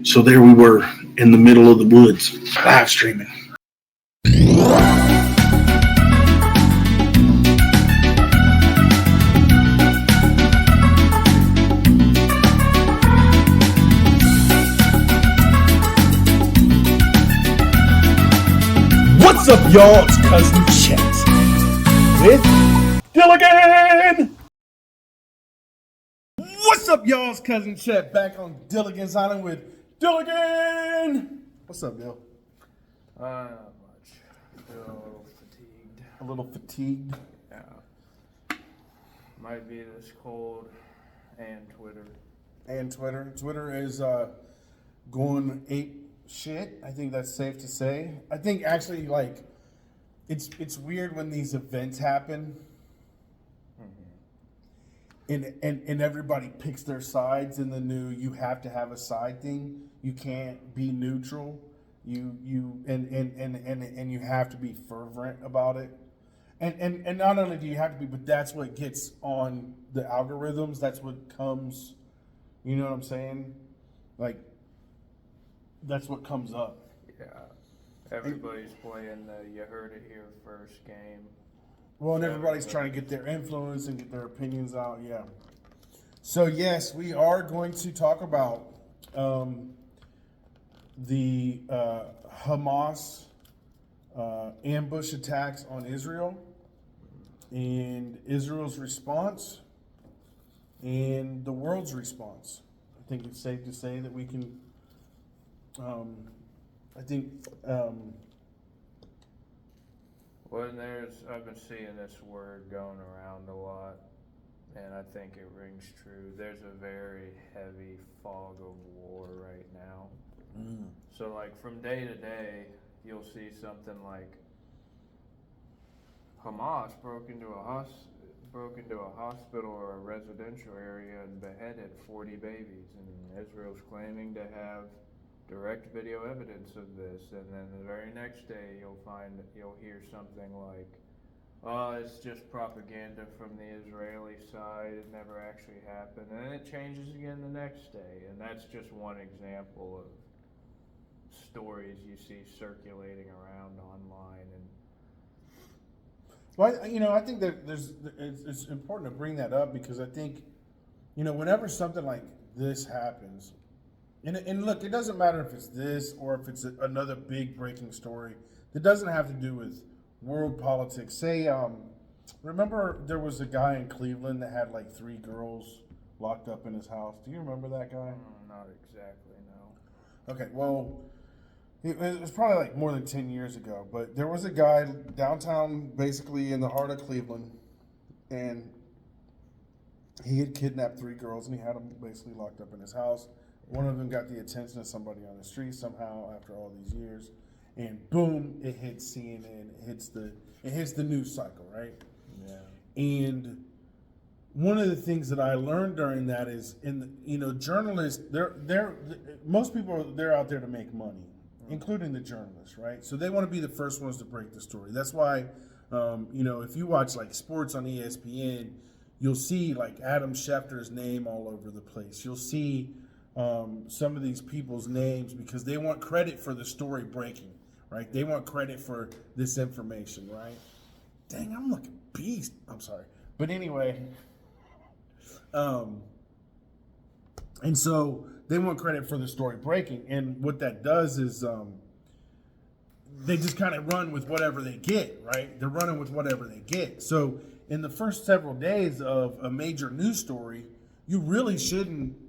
So there we were in the middle of the woods, live streaming. What's up, y'all? It's Cousin Chet with Dilligan. What's up, y'all? It's Cousin Chet back on Dilligan's Island with Dilligan. What's up, Bill? Not much. Feel a little fatigued. A little fatigued. Yeah. Might be this cold and Twitter. And Twitter. Twitter is going ape shit. I think that's safe to say. I think actually, like, it's weird when these events happen. And everybody picks their sides in the new you have to have a side thing. You can't be neutral. You you have to be fervent about it. And not only do you have to be, but that's what gets on the algorithms. That's what comes, you know what I'm saying? Like, that's what comes up. Yeah. Everybody's playing the you heard it here first game. Well, and everybody's trying to get their influence and get their opinions out, yeah. So, yes, we are going to talk about the Hamas ambush attacks on Israel and Israel's response and the world's response. I think it's safe to say that we can, Well, I've been seeing this word going around a lot, and I think it rings true. There's a very heavy fog of war right now. So, like, from day to day, you'll see something like Hamas broke into a hospital or a residential area and beheaded 40 babies, and Israel's claiming to have direct video evidence of this, and then the very next day you'll hear something like, "Oh, it's just propaganda from the Israeli side. It never actually happened," and then it changes again the next day, and that's just one example of stories you see circulating around online. And well, I think that it's important to bring that up because I think, whenever something like this happens. And look, it doesn't matter if it's this or if it's another big breaking story. It doesn't have to do with world politics. Say, remember there was a guy in Cleveland that had like 3 girls locked up in his house. Do you remember that guy? Not exactly, no. Okay, well, it was probably like more than 10 years ago. But there was a guy downtown, basically in the heart of Cleveland, and he had kidnapped 3 girls, and he had them basically locked up in his house. One of them got the attention of somebody on the street somehow after all these years, and boom, it hits CNN. It hits the news cycle, right? Yeah. And one of the things that I learned during that is, journalists. Most people they're out there to make money, including the journalists, right? So they want to be the first ones to break the story. That's why, if you watch like sports on ESPN, you'll see like Adam Schefter's name all over the place. You'll see some of these people's names because they want credit for the story breaking, right? They want credit for this information, right? Dang, I'm looking beast. I'm sorry. But anyway, and so they want credit for the story breaking. And what that does is they just kind of run with whatever they get, right? They're running with whatever they get. So in the first several days of a major news story, you really shouldn't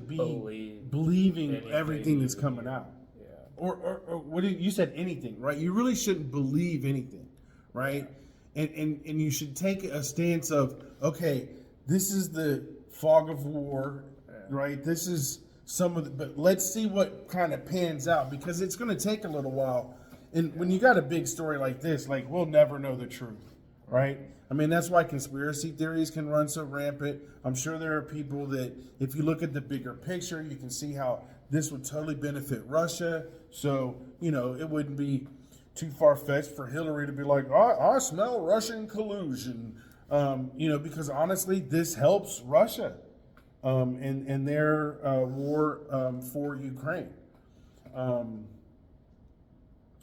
be believing everything that's coming out. Yeah. Or what you said anything, right? You really shouldn't believe anything, right? And you should take a stance of, okay, this is the fog of war, right? This is but let's see what kind of pans out because it's going to take a little while. And when you got a big story like this, like we'll never know the truth, right? I mean, that's why conspiracy theories can run so rampant. I'm sure there are people that, if you look at the bigger picture, you can see how this would totally benefit Russia. So, it wouldn't be too far-fetched for Hillary to be like, I smell Russian collusion. Because honestly, this helps Russia. in their war for Ukraine.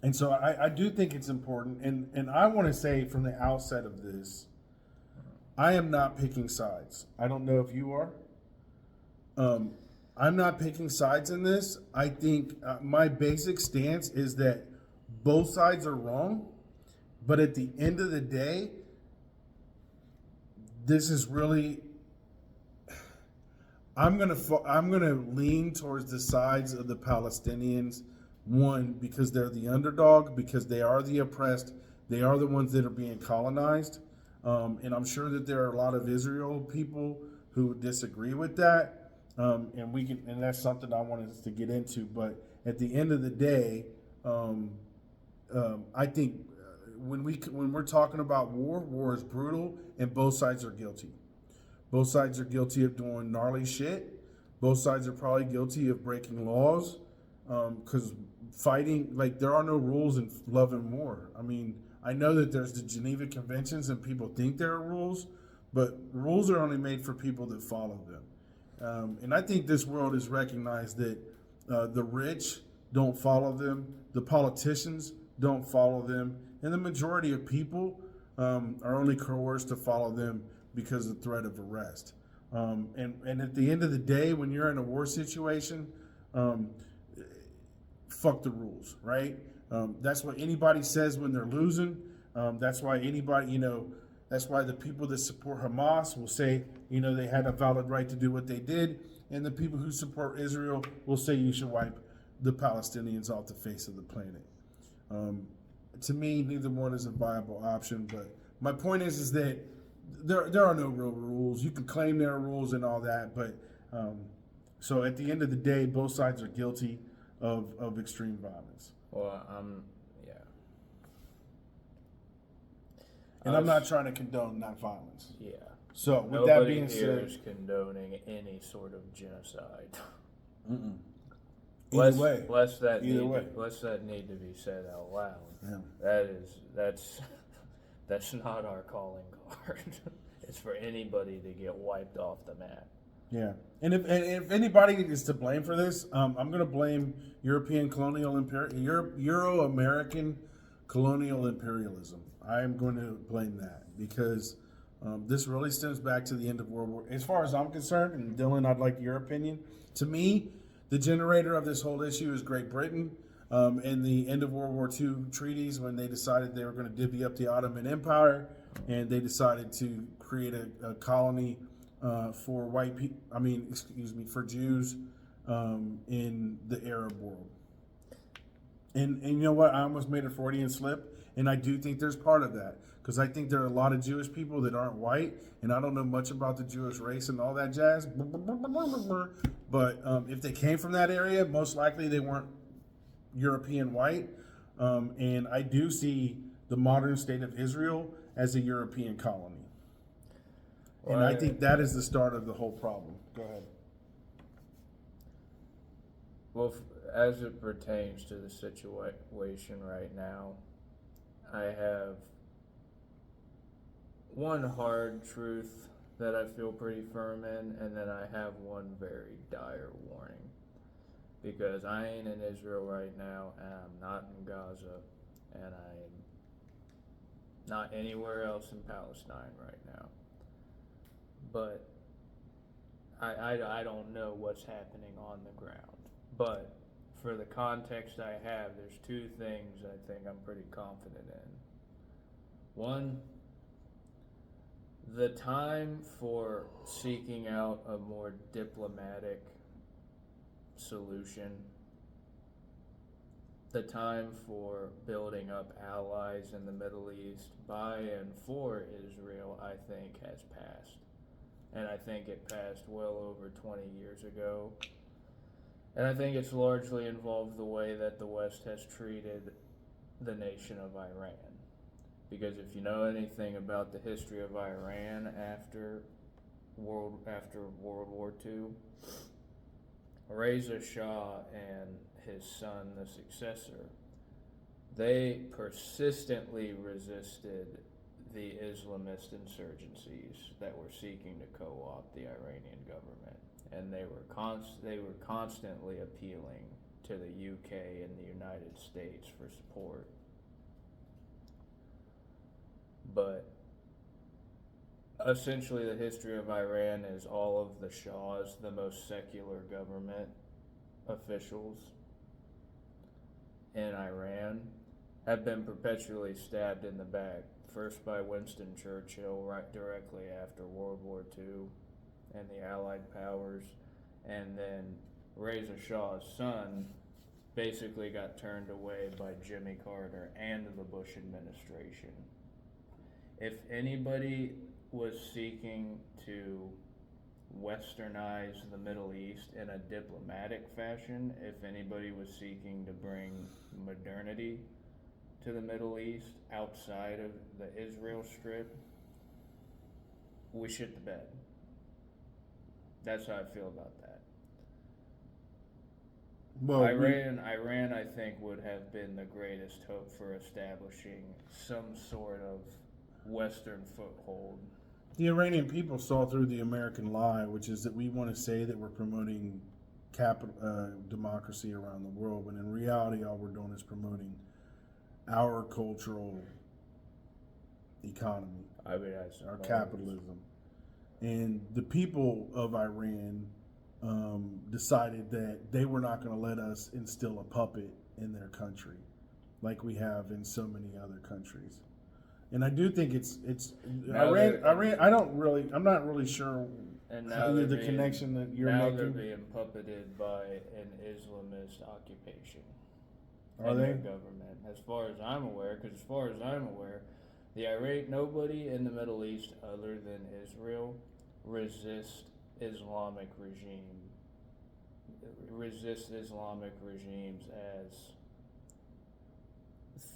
And so I do think it's important. And I want to say from the outset of this, I am not picking sides. I don't know if you are. I'm not picking sides in this. I think my basic stance is that both sides are wrong. But at the end of the day, this is really, I'm gonna lean towards the sides of the Palestinians. One, because they're the underdog, because they are the oppressed, they are the ones that are being colonized, and I'm sure that there are a lot of Israel people who disagree with that, and that's something I wanted us to get into. But at the end of the day, I think when we're talking about war is brutal, and both sides are guilty. Both sides are guilty of doing gnarly shit. Both sides are probably guilty of breaking laws, because fighting, like, there are no rules in love and war. I mean, I know that there's the Geneva Conventions and people think there are rules, but rules are only made for people that follow them. And I think this world has recognized that the rich don't follow them, the politicians don't follow them, and the majority of people are only coerced to follow them because of threat of arrest. And at the end of the day, when you're in a war situation, fuck the rules, right? That's what anybody says when they're losing. That's why that's why the people that support Hamas will say, they had a valid right to do what they did. And the people who support Israel will say you should wipe the Palestinians off the face of the planet. To me, neither one is a viable option. But my point is that there are no real rules. You can claim there are rules and all that, but so at the end of the day, both sides are guilty of extreme violence. Well, yeah. And I'm not trying to condone that violence. Yeah. So with Nobody that being here said, is condoning any sort of genocide. either Lest way, that either need to be said out loud. yeah. That's not our calling card. It's for anybody to get wiped off the map. Yeah, and if anybody is to blame for this, I'm going to blame Euro-American colonial imperialism. I am going to blame that because this really stems back to the end of World War. As far as I'm concerned, and Dylan, I'd like your opinion. To me, the generator of this whole issue is Great Britain. In the end of World War II treaties, when they decided they were going to divvy up the Ottoman Empire, and they decided to create a colony for for Jews in the Arab world. And you know what? I almost made a Freudian slip, and I do think there's part of that because I think there are a lot of Jewish people that aren't white, and I don't know much about the Jewish race and all that jazz. But if they came from that area, most likely they weren't European white. And I do see the modern state of Israel as a European colony. And I think that is the start of the whole problem. Go ahead. Well, as it pertains to the situation right now, I have one hard truth that I feel pretty firm in, and then I have one very dire warning. Because I ain't in Israel right now, and I'm not in Gaza, and I'm not anywhere else in Palestine right now. But I don't know what's happening on the ground. But for the context I have, there's two things I think I'm pretty confident in. One, the time for seeking out a more diplomatic solution, the time for building up allies in the Middle East by and for Israel, I think, has passed. And I think it passed well over 20 years ago. And I think it's largely involved the way that the West has treated the nation of Iran. Because if you know anything about the history of Iran after World War II, Reza Shah and his son, the successor, they persistently resisted the Islamist insurgencies that were seeking to co-opt the Iranian government. and they were constantly appealing to the UK and the United States for support. But essentially, the history of Iran is all of the Shahs, the most secular government officials in Iran, have been perpetually stabbed in the back. First by Winston Churchill, right directly after World War II and the Allied powers, and then Reza Shah's son basically got turned away by Jimmy Carter and the Bush administration. If anybody was seeking to westernize the Middle East in a diplomatic fashion, if anybody was seeking to bring modernity to the Middle East outside of the Israel Strip, we shit the bed. That's how I feel about that. Well, Iran, I think, would have been the greatest hope for establishing some sort of Western foothold. the Iranian people saw through the American lie, which is that we want to say that we're promoting democracy around the world, when in reality, all we're doing is promoting our cultural economy, our capitalism. And the people of Iran decided that they were not going to let us instill a puppet in their country like we have in so many other countries. And I do think it's Iran. I'm not really sure And now the connection that you're now making. they're being puppeted by an Islamist occupation. Are and they? Their government, as far as I'm aware, because as far as I'm aware, nobody in the Middle East other than Israel resists Islamic regimes as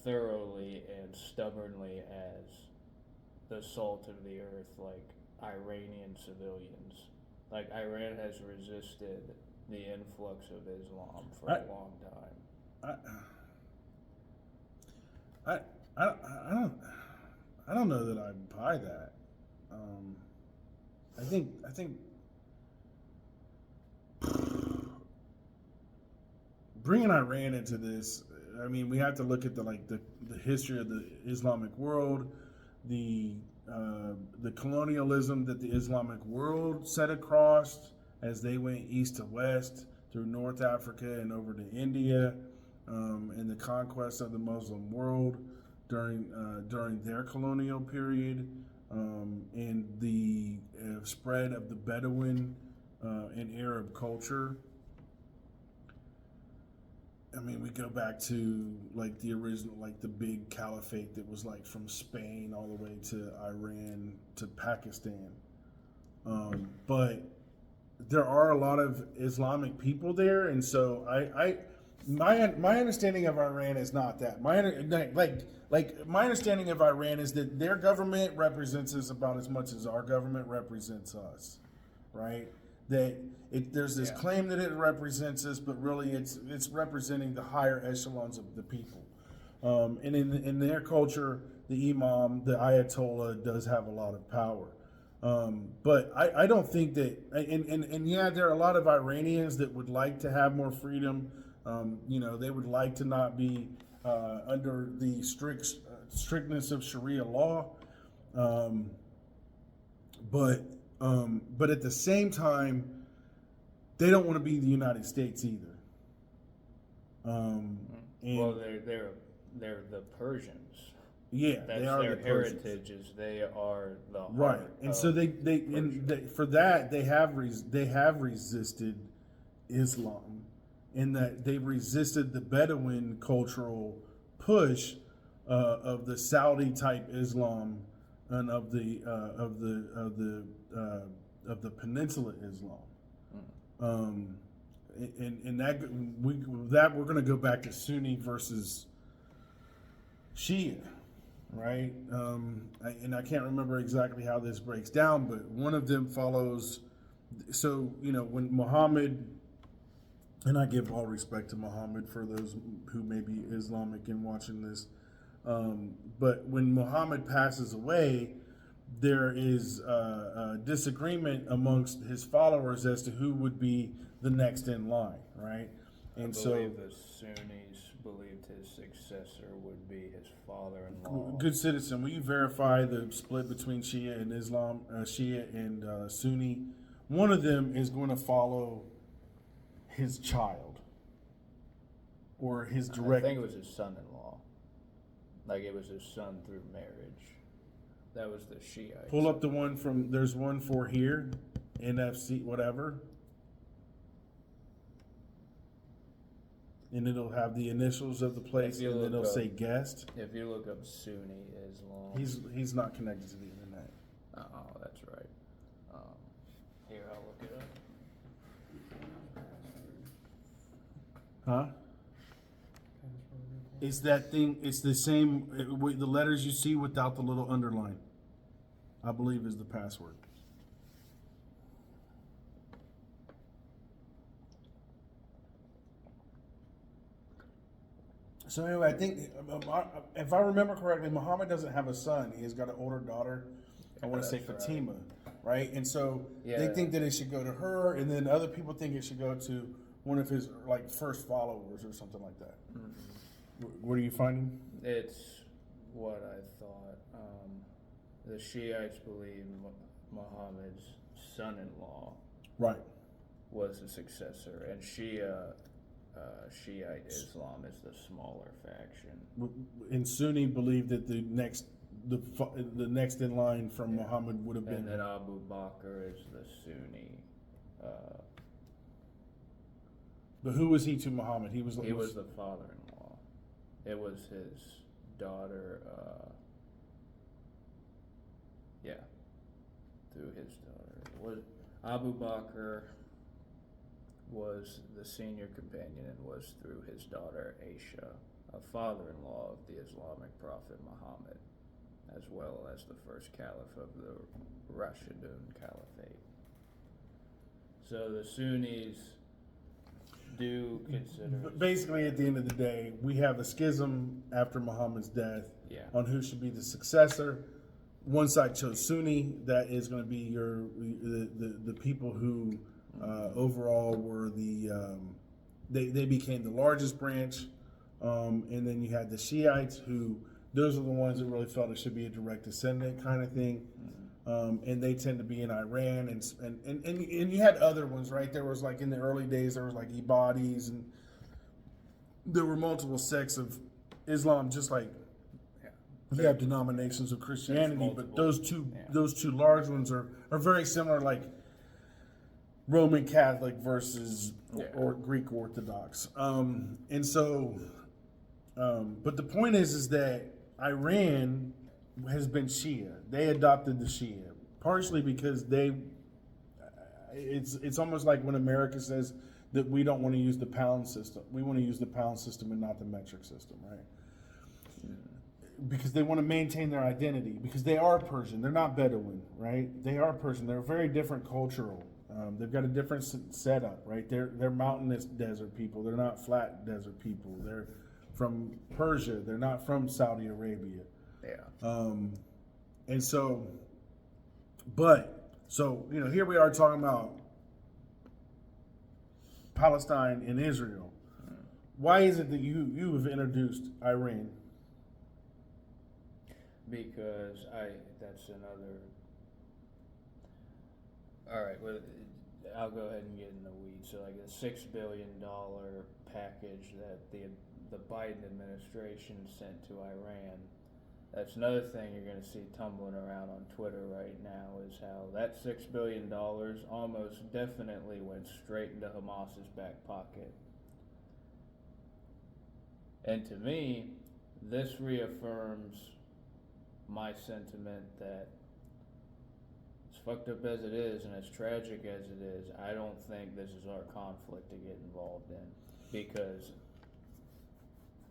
thoroughly and stubbornly as the salt of the earth, like Iranian civilians. Like, Iran has resisted the influx of Islam for a long time. I don't know that I buy that. I think bringing Iran into this, I mean, we have to look at the history of the Islamic world, the colonialism that the Islamic world set across as they went east to west through North Africa and over to India, and the conquest of the Muslim world during their colonial period, and the spread of the Bedouin and Arab culture. I mean, we go back to like the original, like the big caliphate that was like from Spain all the way to Iran to Pakistan. But there are a lot of Islamic people there, and so my understanding of Iran is not that. My understanding of Iran is that their government represents us about as much as our government represents us, right? That there's this claim that it represents us, but really it's representing the higher echelons of the people. And in their culture, the imam, the ayatollah, does have a lot of power. But I don't think that, and yeah, there are a lot of Iranians that would like to have more freedom. They would like to not be under the strictness of Sharia law. But at the same time, they don't want to be the United States either. Well, they're the Persians. Yeah, That's they are their the Persians. heritage. Is they are the heart Right, and of so they for that they have resisted Islam, in that they resisted the Bedouin cultural push of the Saudi type Islam and of the Peninsula Islam. And that we're going to go back to Sunni versus Shia, right? And I can't remember exactly how this breaks down, but one of them follows. So when Muhammad, and I give all respect to Muhammad for those who may be Islamic and watching this, but when Muhammad passes away, there is a disagreement amongst his followers as to who would be the next in line, right? And I so, believe the Sunnis believed his successor would be his father-in-law. good citizen, will you verify the split between Shia and Islam, Shia and Sunni? One of them is going to follow his child or his I direct. think it was his son-in-law. Like it was his son through marriage. That was the Shiites. Pull up the one from. There's one for here, NFC, whatever. And it'll have the initials of the place, If you and then look it'll up- say guest. If you look up Sunni Islam. He's not connected to the internet. Oh, that's right. Here, I'll look it up. Huh? It's that thing. It's the same. The letters you see without the little underline, I believe, is the password. So anyway, I think if I remember correctly, Muhammad doesn't have a son. He has got an older daughter. I want to say That's Fatima, right? And so they Yeah. think that it should go to her, and then other people think it should go to one of his like first followers or something like that. What are you finding? It's what I thought. The Shiites believe Muhammad's son-in-law Right. was the successor, and Shiite Islam is the smaller faction. And Sunni believed that the next in line from Muhammad would have And been. then Abu Bakr is the Sunni. But who was he to Muhammad? He was the father-in-law. It was his daughter. Through his daughter. Abu Bakr was the senior companion and was through his daughter Aisha, a father-in-law of the Islamic prophet Muhammad, as well as the first caliph of the Rashidun Caliphate. So the Sunnis do consider. But basically, at the end of the day, we have a schism after Muhammad's death on who should be the successor. One side chose Sunni. That is going to be the people who overall were they became the largest branch, and then you had the Shiites, who those are the ones that really felt it should be a direct descendant kind of thing, and they tend to be in Iran, and you had other ones, right? There was like in the early days there was like Ibadis, and there were multiple sects of Islam, just like you have denominations of Christianity, but those two large ones are very similar, like Roman Catholic versus or Greek Orthodox. And so, but the point is that Iran has been Shia. They adopted the Shia partially because it's almost like when America says that we don't want to use the pound system. We want to use the pound system and not the metric system, right? Because they want to maintain their identity, because they are Persian. They're not Bedouin, right? They are Persian. They're very different cultural. They've got a different setup, right? They're mountainous desert people. They're not flat desert people. They're from Persia. They're not from Saudi Arabia. Yeah. And so, here we are talking about Palestine and Israel. Why is it that you have introduced Iran? Because that's another. All right, well, I'll go ahead and get in the weeds. So, like the $6 billion package that the Biden administration sent to Iran. That's another thing you're going to see tumbling around on Twitter right now, is how that $6 billion almost definitely went straight into Hamas's back pocket. And to me, this reaffirms my sentiment that as fucked up as it is and as tragic as it is, I don't think this is our conflict to get involved in. Because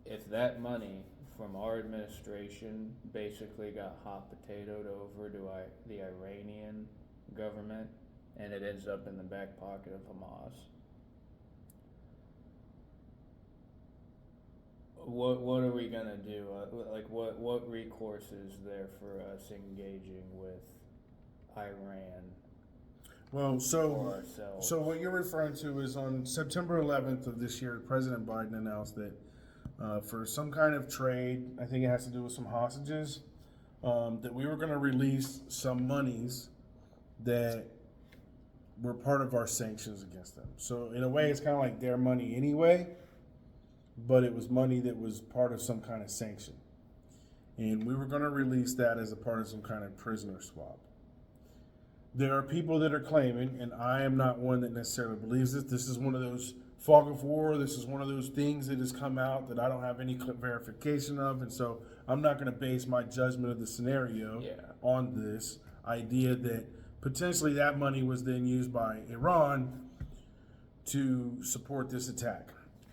if that money from our administration basically got hot potatoed over to the Iranian government and it ends up in the back pocket of Hamas, what are we gonna do? Like, what recourse is there for us engaging with Iran Well, or ourselves? so what you're referring to is on September 11th of this year, President Biden announced that for some kind of trade, I think it has to do with some hostages, that we were going to release some monies that were part of our sanctions against them. So in a way, it's kind of like their money anyway, but it was money that was part of some kind of sanction. And we were going to release that as a part of some kind of prisoner swap. There are people that are claiming, and I am not one that necessarily believes this. This is one of those fog of war. This is one of those things that has come out that I don't have any verification of. And so I'm not going to base my judgment of the scenario on this idea that potentially that money was then used by Iran to support this attack.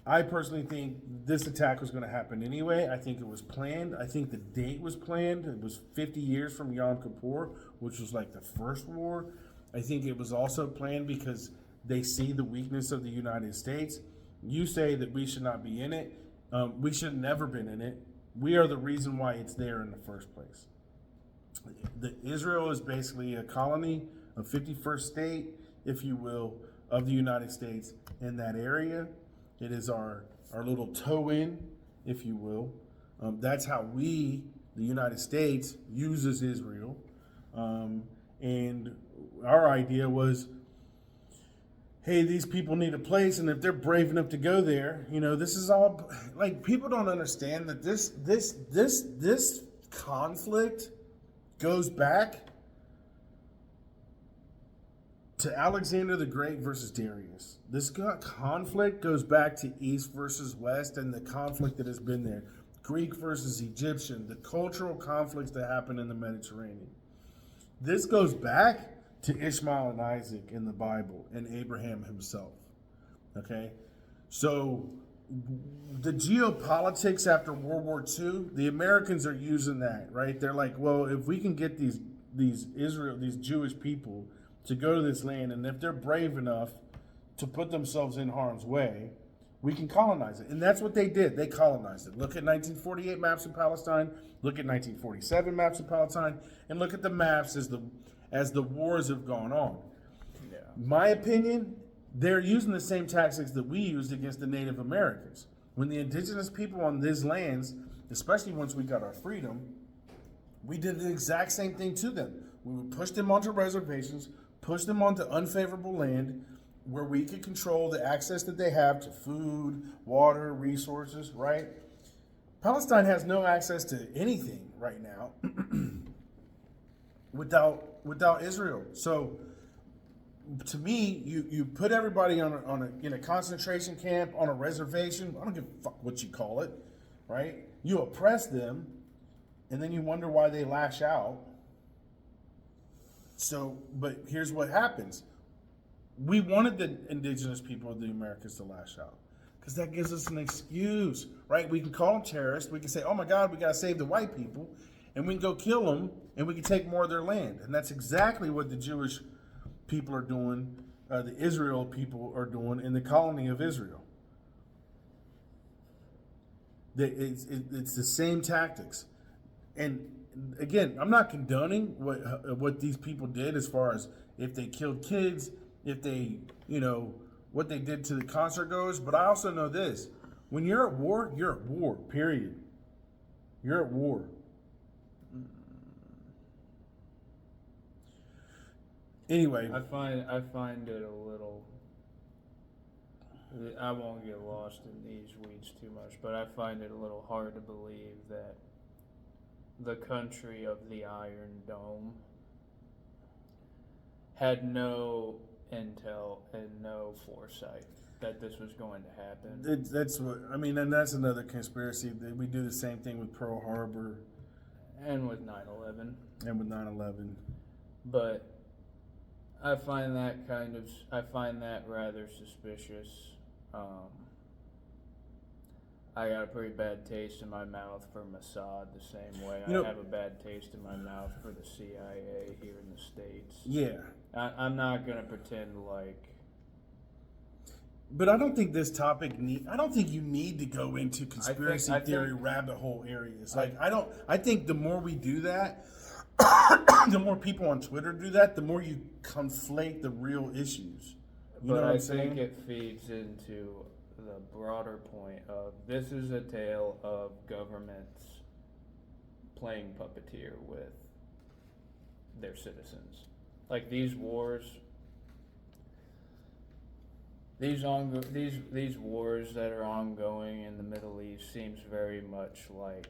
I personally think this attack was going to happen anyway. I think it was planned. I think the date was planned. It was 50 years from Yom Kippur, which was like the first war. I think it was also planned because they see the weakness of the United States. You say that we should not be in it. We should have never been in it. We are the reason why it's there in the first place. Israel is basically a colony, a 51st state, if you will, of the United States in that area. It is our little toe in, if you will. That's how we, the United States, uses Israel. And our idea was, hey, these people need a place, and if they're brave enough to go there, this is all like people don't understand that this conflict goes back to Alexander the Great versus Darius. This conflict goes back to East versus West and the conflict that has been there. Greek versus Egyptian, the cultural conflicts that happen in the Mediterranean. This goes back to Ishmael and Isaac in the Bible and Abraham himself. Okay? So the geopolitics after World War II, the Americans are using that, right? They're like, well, if we can get these Jewish people to go to this land, and if they're brave enough to put themselves in harm's way, we can colonize it. And that's what they did. They colonized it. Look at 1948 maps of Palestine, look at 1947 maps of Palestine, and look at the maps as the wars have gone on. Yeah. My opinion, they're using the same tactics that we used against the Native Americans. When the indigenous people on these lands, especially once we got our freedom, we did the exact same thing to them. We would push them onto reservations, push them onto unfavorable land where we could control the access that they have to food, water, resources, right? Palestine has no access to anything right now without Israel. So to me, you put everybody in a concentration camp, on a reservation. I don't give a fuck what you call it, right? You oppress them, and then you wonder why they lash out. So, but here's what happens. We wanted the indigenous people of the Americas to lash out because that gives us an excuse, right? We can call them terrorists. We can say, oh my God, we got to save the white people. And we can go kill them and we can take more of their land. And that's exactly what the Jewish people are doing, the Israel people are doing in the colony of Israel. It's the same tactics. And again, I'm not condoning what these people did as far as if they killed kids, if they, what they did to the concert goers. But I also know this. When you're at war, period. You're at war. Anyway. I find it a little, I won't get lost in these weeds too much, but I find it a little hard to believe that the country of the Iron Dome had no intel and no foresight that this was going to happen. That's what I mean, and that's another conspiracy. We do the same thing with Pearl Harbor and with 9/11. And with 9/11. But I find that rather suspicious. I got a pretty bad taste in my mouth for Mossad the same way I have a bad taste in my mouth for the CIA here in the States. Yeah. I'm not going to pretend like But I don't think this topic I don't think you need to go into conspiracy theory rabbit hole areas. I think the more we do that, the more people on Twitter do that, the more you conflate the real issues. You know what I'm saying? I think it feeds into the broader point of this is a tale of governments playing puppeteer with their citizens. Like these wars, these wars that are ongoing in the Middle East seems very much like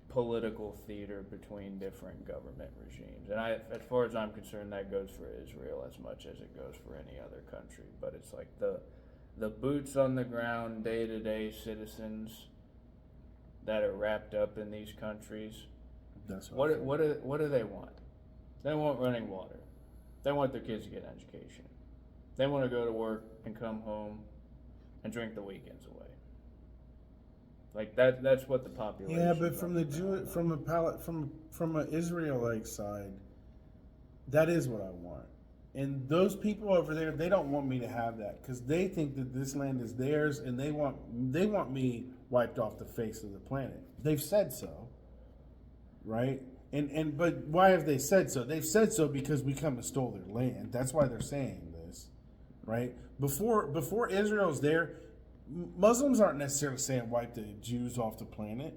political theater between different government regimes. And as far as I'm concerned, that goes for Israel as much as it goes for any other country. But it's like the boots on the ground, day-to-day citizens that are wrapped up in these countries. That's what do they want? They want running water. They want their kids to get an education. They want to go to work and come home and drink the weekends away. Like that's what the population. Yeah, but from the from an Israelite side, that is what I want. And those people over there, they don't want me to have that because they think that this land is theirs, and they want me wiped off the face of the planet. They've said so, right? But why have they said so? They've said so because we come and stole their land. That's why they're saying this, right? Before Israel's there, Muslims aren't necessarily saying wipe the Jews off the planet.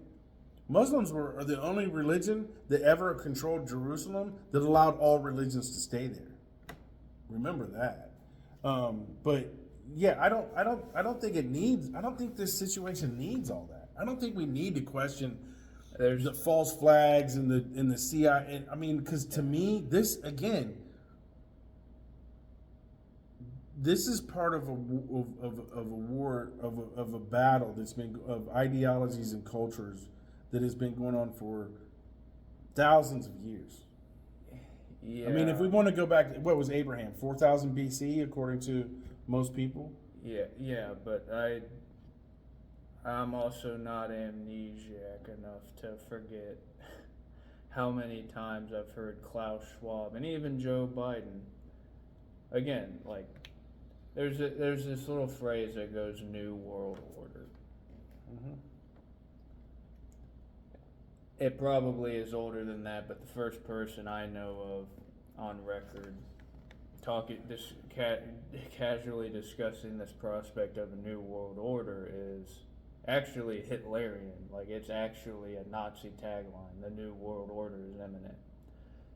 Muslims are the only religion that ever controlled Jerusalem that allowed all religions to stay there. Remember that. But yeah, I don't think this situation needs all that. I don't think we need to question there's the false flags and the CIA. I mean, because to me, this is part of a war of a battle that's been of ideologies and cultures that has been going on for thousands of years. Yeah. I mean, if we want to go back, what was Abraham? 4,000 BC, according to most people. Yeah, but I'm also not amnesiac enough to forget how many times I've heard Klaus Schwab and even Joe Biden. Again, like there's this little phrase that goes "New World Order." Mm-hmm. It probably is older than that, but the first person I know of on record casually discussing this prospect of a new world order is actually Hitlerian. Like, it's actually a Nazi tagline. The new world order is imminent.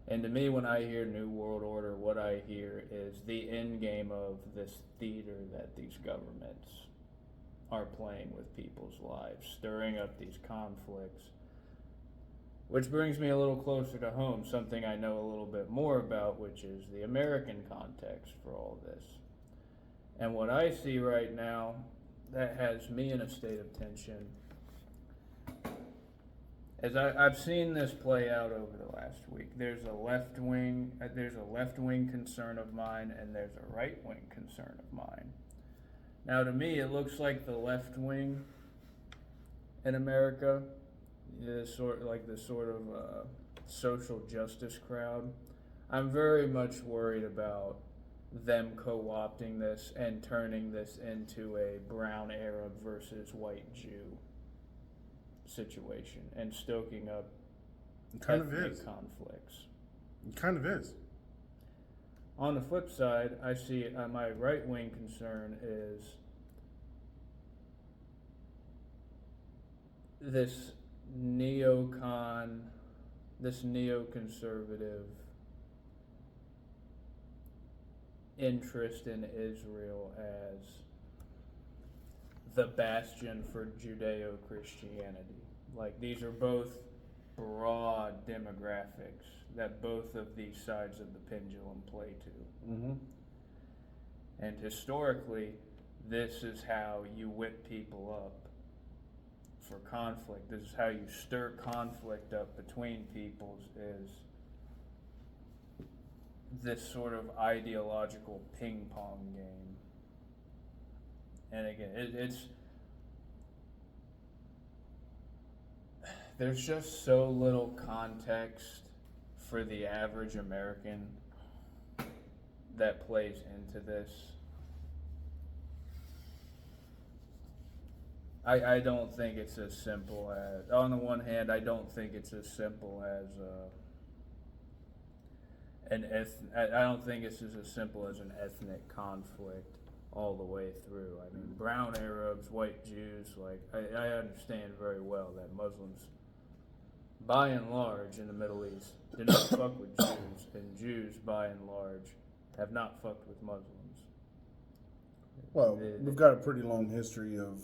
And to me, when I hear new world order, what I hear is the end game of this theater that these governments are playing with people's lives, stirring up these conflicts. Which brings me a little closer to home, something I know a little bit more about, which is the American context for all this. And what I see right now that has me in a state of tension is I've seen this play out over the last week. There's a left-wing concern of mine, and there's a right-wing concern of mine. Now, to me, it looks like the left wing in America, the sort of social justice crowd. I'm very much worried about them co-opting this and turning this into a brown Arab versus white Jew situation and stoking up ethnic conflicts. It kind of is. On the flip side, I see my right-wing concern is this neoconservative interest in Israel as the bastion for Judeo-Christianity. Like, these are both broad demographics that both of these sides of the pendulum play to. Mm-hmm. And historically, this is how you whip people up for conflict. This is how you stir conflict up between peoples, is this sort of ideological ping pong game. And again, there's just so little context for the average American that plays into this. I don't think it's as simple as, on the one hand, I don't think it's as simple as I don't think it's as simple as an ethnic conflict all the way through. I mean, brown Arabs, white Jews, like, I understand very well that Muslims, by and large, in the Middle East, do not fuck with Jews, and Jews, by and large, have not fucked with Muslims. Well, we've got a pretty long history of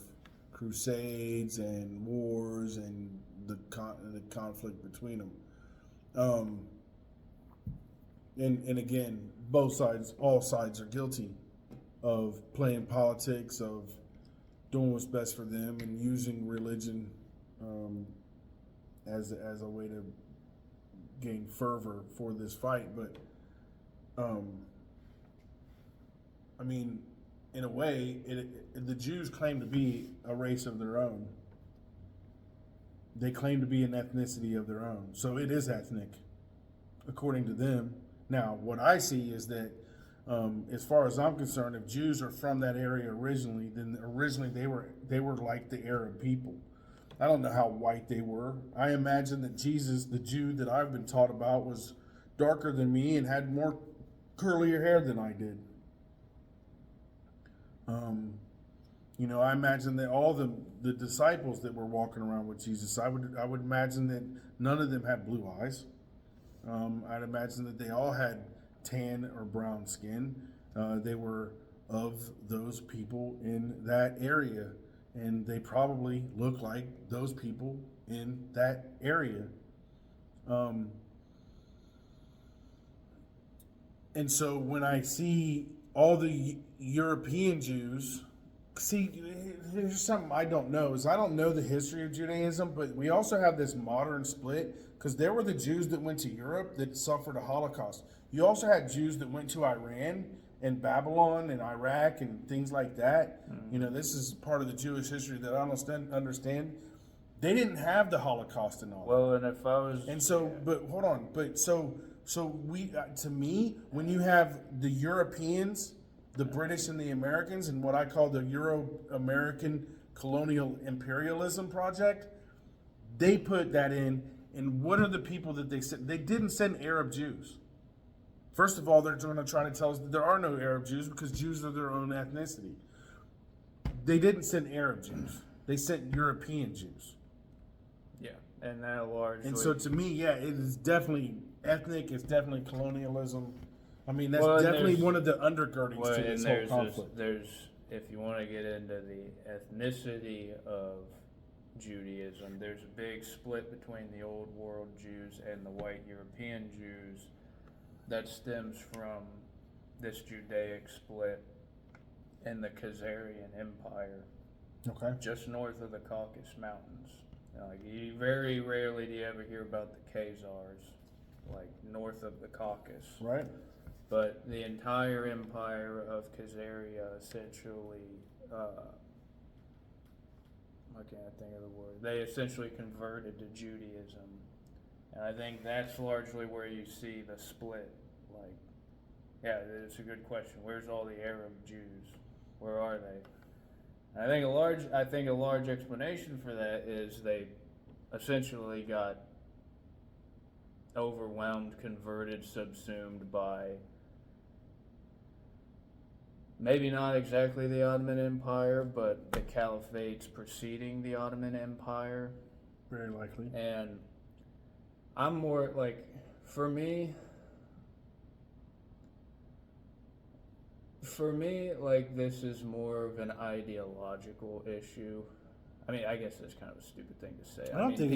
crusades and wars and the conflict between them. And again, all sides are guilty of playing politics, of doing what's best for them, and using religion as a way to gain fervor for this fight. But I mean, in a way, the Jews claim to be a race of their own. They claim to be an ethnicity of their own. So it is ethnic, according to them. Now, what I see is that, as far as I'm concerned, if Jews are from that area originally, then originally they were like the Arab people. I don't know how white they were. I imagine that Jesus, the Jew that I've been taught about, was darker than me and had more curlier hair than I did. I imagine that all the disciples that were walking around with Jesus, I would imagine that none of them had blue eyes. I'd imagine that they all had tan or brown skin. They were of those people in that area, and they probably look like those people in that area. And so when I see all the European Jews, there's something I don't know. I don't know the history of Judaism, but we also have this modern split, because there were the Jews that went to Europe that suffered a Holocaust. You also had Jews that went to Iran and Babylon and Iraq and things like that. Mm-hmm. This is part of the Jewish history that I don't understand. They didn't have the Holocaust and all. Well, and if I was... And so, but hold on. But so we, to me, when you have the Europeans, the British and the Americans, and what I call the Euro-American colonial imperialism project, they put that in. And what are the people that they sent? They didn't send Arab Jews. First of all, they're going to try to tell us that there are no Arab Jews because Jews are their own ethnicity. They didn't send Arab Jews. They sent European Jews. Yeah, and that largely... And so to me, yeah, it is definitely ethnic. It's definitely colonialism. I mean, that's definitely one of the undergirdings to this whole conflict. If you want to get into the ethnicity of Judaism, there's a big split between the Old World Jews and the white European Jews that stems from this Judaic split in the Khazarian Empire, just north of the Caucasus Mountains. You very rarely do you ever hear about the Khazars, like north of the Caucasus. Right. But the entire empire of Khazaria essentially, I can't think of the word. They essentially converted to Judaism. And I think that's largely where you see the split. Like, yeah, it's a good question. Where's all the Arab Jews? Where are they? And I think a large explanation for that is they essentially got overwhelmed, converted, subsumed by maybe not exactly the Ottoman Empire, but the caliphates preceding the Ottoman Empire. Very likely. And I'm more like, for me, like, this is more of an ideological issue. I mean, I guess that's kind of a stupid thing to say. I don't think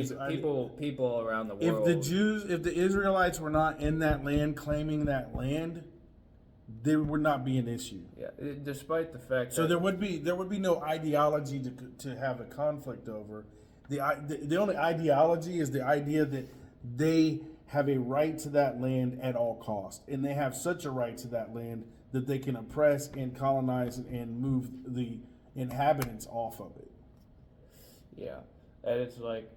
people around the world. If the Israelites were not in that land, claiming that land, there would not be an issue. Yeah, despite the fact so there would be no ideology to have a conflict over. The only ideology is the idea that they have a right to that land at all costs, and they have such a right to that land that they can oppress and colonize and move the inhabitants off of it. Yeah, and it's like,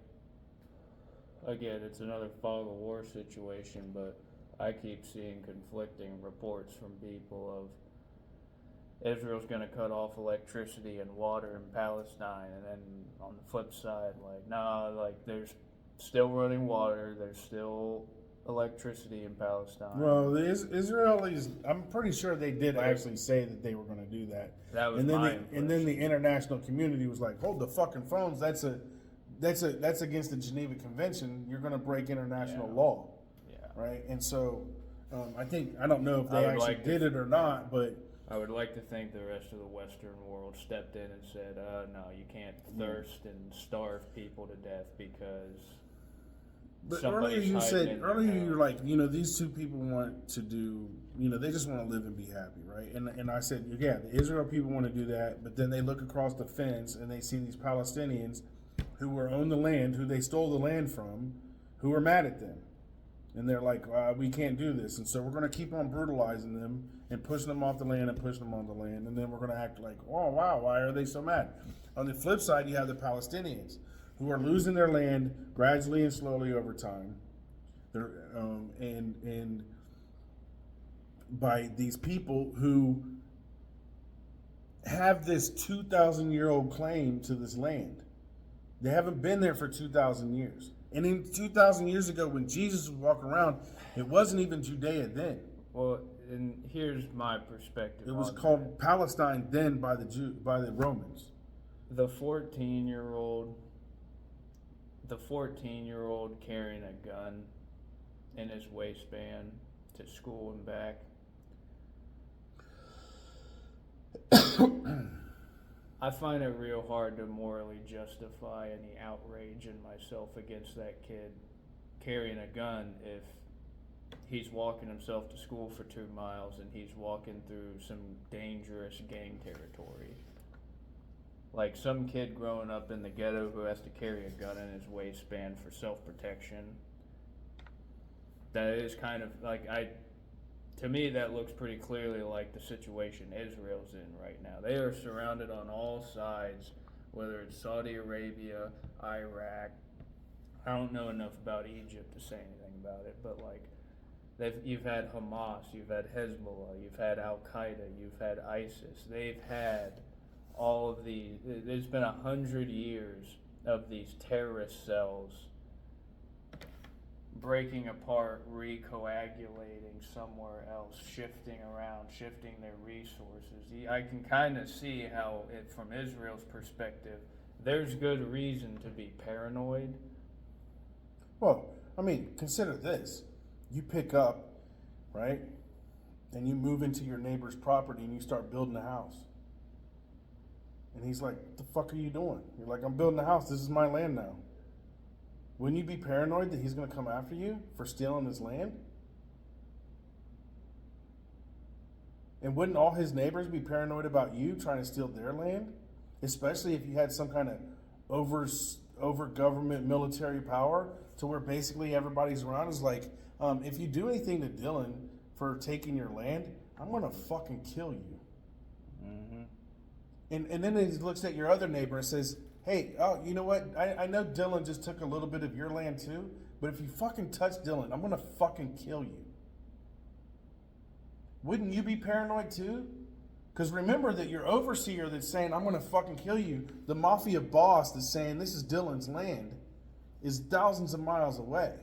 again, it's another fog of war situation, but I keep seeing conflicting reports from people of Israel's going to cut off electricity and water in Palestine, and then on the flip side, like, nah, like there's still running water, there's still electricity in Palestine. Well, the Israelis, I'm pretty sure they did actually say that they were going to do that. That was and then my and then the international community was like, "Hold the fucking phones! That's against the Geneva Convention. You're going to break international law." Yeah. Right. And so, I don't know if they actually did it or not, but I would like to think the rest of the Western world stepped in and said, "No, you can't thirst and starve people to death because." But earlier you're like, these two people want to do, they just want to live and be happy, right? And I said, yeah, the Israel people want to do that, but then they look across the fence and they see these Palestinians who were on the land, who they stole the land from, who are mad at them. And they're like, we can't do this. And so we're going to keep on brutalizing them and pushing them off the land and pushing them on the land. And then we're going to act like, oh, wow, why are they so mad? On the flip side, you have the Palestinians, who are losing their land gradually and slowly over time. They're, and by these people who have this 2,000-year-old claim to this land. They haven't been there for 2,000 years. And in 2,000 years ago, when Jesus was walking around, it wasn't even Judea then. Well, and here's my perspective. It was called Palestine then by the Romans. The 14-year-old carrying a gun in his waistband to school and back. I find it real hard to morally justify any outrage in myself against that kid carrying a gun if he's walking himself to school for 2 miles and he's walking through some dangerous gang territory. Like some kid growing up in the ghetto who has to carry a gun in his waistband for self-protection. That is kind of like, to me that looks pretty clearly like the situation Israel's in right now. They are surrounded on all sides, whether it's Saudi Arabia, Iraq. I don't know enough about Egypt to say anything about it, but like you've had Hamas, you've had Hezbollah, you've had Al-Qaeda, you've had ISIS. They've had all of these. There's been 100 years of these terrorist cells breaking apart, recoagulating somewhere else, shifting around, shifting their resources. I can kind of see how, from Israel's perspective, there's good reason to be paranoid. Well, I mean, consider this. You pick up, right, and you move into your neighbor's property and you start building a house. And he's like, what the fuck are you doing? You're like, I'm building a house. This is my land now. Wouldn't you be paranoid that he's going to come after you for stealing his land? And wouldn't all his neighbors be paranoid about you trying to steal their land? Especially if you had some kind of over government military power to where basically everybody's around is like, if you do anything to Dylan for taking your land, I'm going to fucking kill you. Mm-hmm. And then he looks at your other neighbor and says, hey, you know what? I know Dylan just took a little bit of your land too, but if you fucking touch Dylan, I'm going to fucking kill you. Wouldn't you be paranoid too? Because remember that your overseer that's saying, I'm going to fucking kill you, the mafia boss that's saying, this is Dylan's land, is thousands of miles away.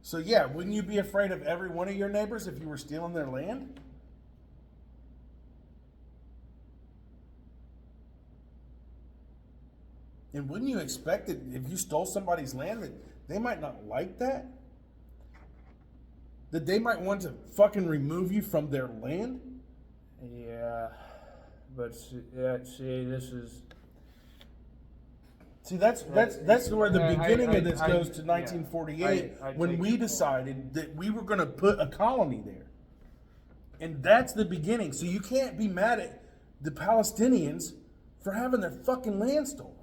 So yeah, wouldn't you be afraid of every one of your neighbors if you were stealing their land? And wouldn't you expect that if you stole somebody's land that they might not like that? That they might want to fucking remove you from their land? Yeah, but see, this is... See, that's where the beginning of this goes to 1948, when we decided that we were going to put a colony there. And that's the beginning. So you can't be mad at the Palestinians for having their fucking land stolen.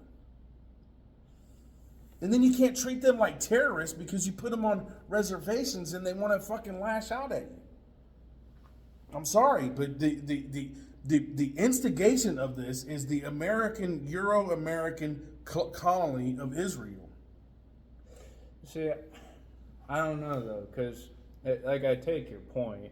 And then you can't treat them like terrorists because you put them on reservations and they want to fucking lash out at you. I'm sorry, but the instigation of this is the Euro-American colony of Israel. See, I don't know though, because like I take your point,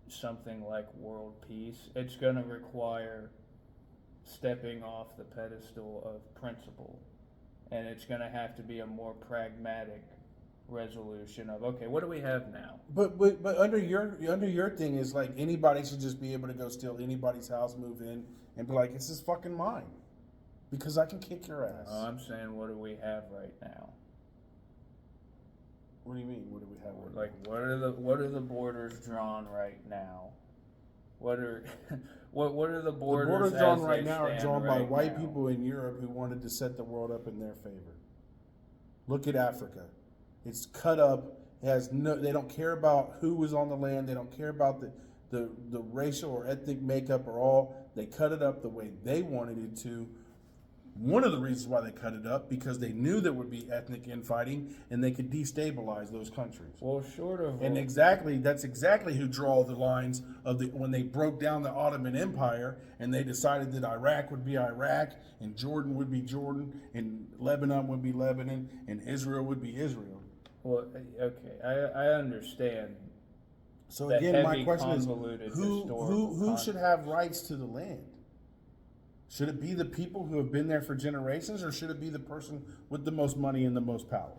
something like world peace, it's going to require stepping off the pedestal of principle. And it's going to have to be a more pragmatic resolution of, okay, what do we have now? But under your thing is like anybody should just be able to go steal anybody's house, move in, and be like, it's just fucking mine, because I can kick your ass. I'm saying, what do we have right now? What do you mean? What do we have? Like, what are the borders drawn right now? What are what are the borders? The borders drawn as right they now are stand drawn by right white now? people in Europe who wanted to set the world up in their favor. Look at Africa. It's cut up. It has no. They don't care about who was on the land. They don't care about the racial or ethnic makeup or all. They cut it up the way they wanted it to. One of the reasons why they cut it up, because they knew there would be ethnic infighting and they could destabilize those countries. Well, short of And that's exactly who draw the lines of when they broke down the Ottoman Empire and they decided that Iraq would be Iraq and Jordan would be Jordan and Lebanon would be Lebanon and Israel would be Israel. well, okay, I understand. So The again, my heavy, question is, convoluted who historical should have rights to the land? Should it be the people who have been there for generations, or should it be the person with the most money and the most power?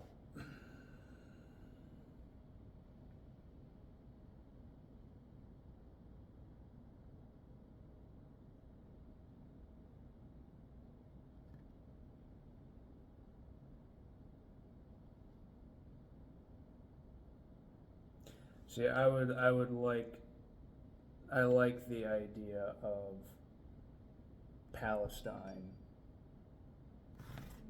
See, I like the idea of Palestine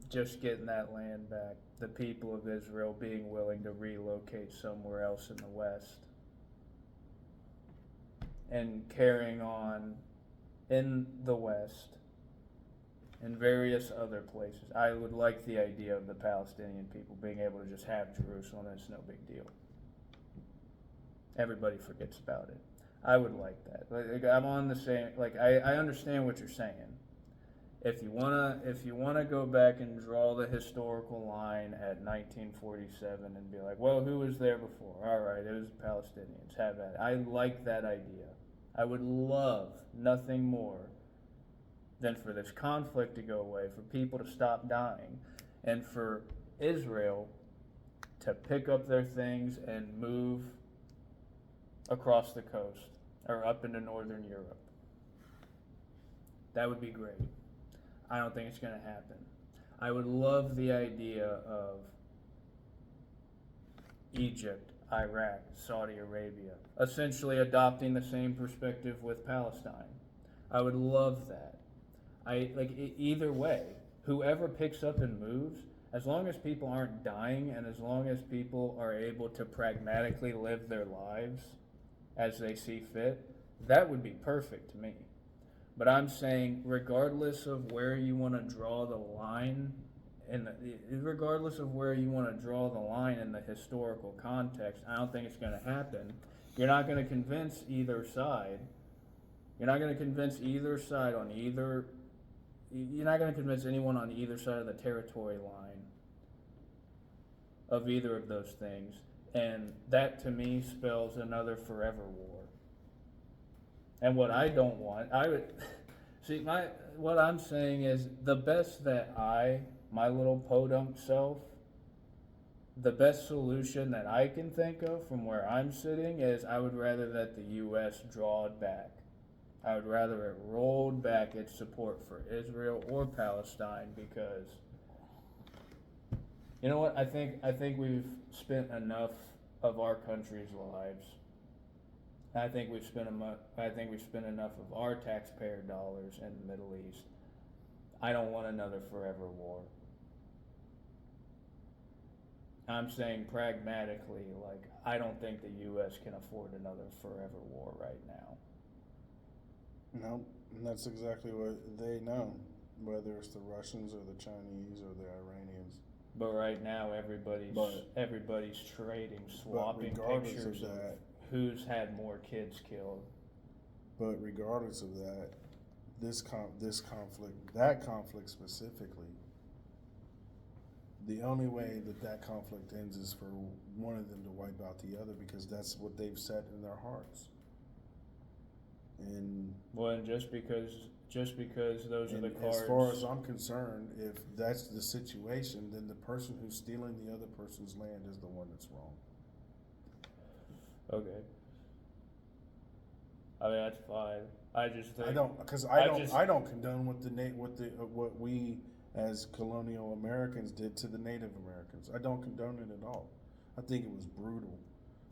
just getting that land back, the people of Israel being willing to relocate somewhere else in the West, and carrying on in the West and various other places. I would like the idea of the Palestinian people being able to just have Jerusalem, and it's no big deal. Everybody forgets about it. I would like that. Like, I'm on the same. Like, I understand what you're saying. If you wanna go back and draw the historical line at 1947 and be like, well, who was there before? All right, it was Palestinians. Have at it. I like that idea. I would love nothing more than for this conflict to go away, for people to stop dying, and for Israel to pick up their things and move across the coast or up into northern Europe. That would be great. I don't think it's going to happen. I would love the idea of Egypt, Iraq, Saudi Arabia essentially adopting the same perspective with Palestine. I would love that. Either way, whoever picks up and moves, as long as people aren't dying and as long as people are able to pragmatically live their lives as they see fit, that would be perfect to me. But I'm saying, regardless of where you want to draw the line, regardless of where you want to draw the line in the historical context, I don't think it's going to happen. You're not going to convince either side. You're not going to convince either side on either. You're not going to convince anyone on either side of the territory line of either of those things. And that, to me, spells another forever war. And what I don't want, what I'm saying is the best that my little podunk self, the best solution that I can think of from where I'm sitting is I would rather that the U.S. draw it back. I would rather it rolled back its support for Israel or Palestine, because you know what? I think we've spent enough of our country's lives. I think we've spent enough of our taxpayer dollars in the Middle East. I don't want another forever war. I'm saying pragmatically, like, I don't think the U.S. can afford another forever war right now. No, and that's exactly what they know, whether it's the Russians or the Chinese or the Iranians. But right now, everybody's trading, swapping pictures of who's had more kids killed. But regardless of that, that conflict specifically, the only way that conflict ends is for one of them to wipe out the other, because that's what they've set in their hearts. And and just because those are the cards. as far as I'm concerned, if that's the situation, then the person who's stealing the other person's land is the one that's wrong. Okay. I mean, that's fine. I just think I don't condone what we as colonial Americans did to the Native Americans. I don't condone it at all. I think it was brutal.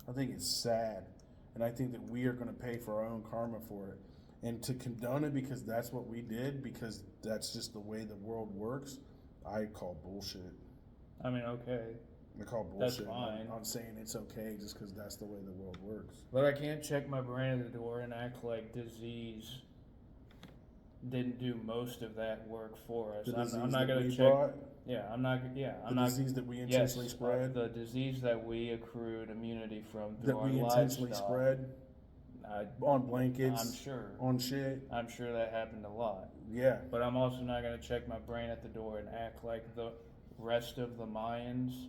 I think it's sad, and I think that we are going to pay for our own karma for it. And to condone it because that's what we did, because that's just the way the world works, I call bullshit. I mean, okay. I call That's bullshit fine. on saying it's okay just because that's the way the world works. But I can't check my brain at the door and act like disease didn't do most of that work for us. I'm not going to check. Brought, Yeah, I'm not. Yeah, I'm the not. disease that we intentionally Yes, spread. the disease that we accrued immunity from through That our we intentionally lifestyle. spread on blankets. I'm sure. On shit. I'm sure that happened a lot. Yeah. But I'm also not going to check my brain at the door and act like the rest of the Mayans,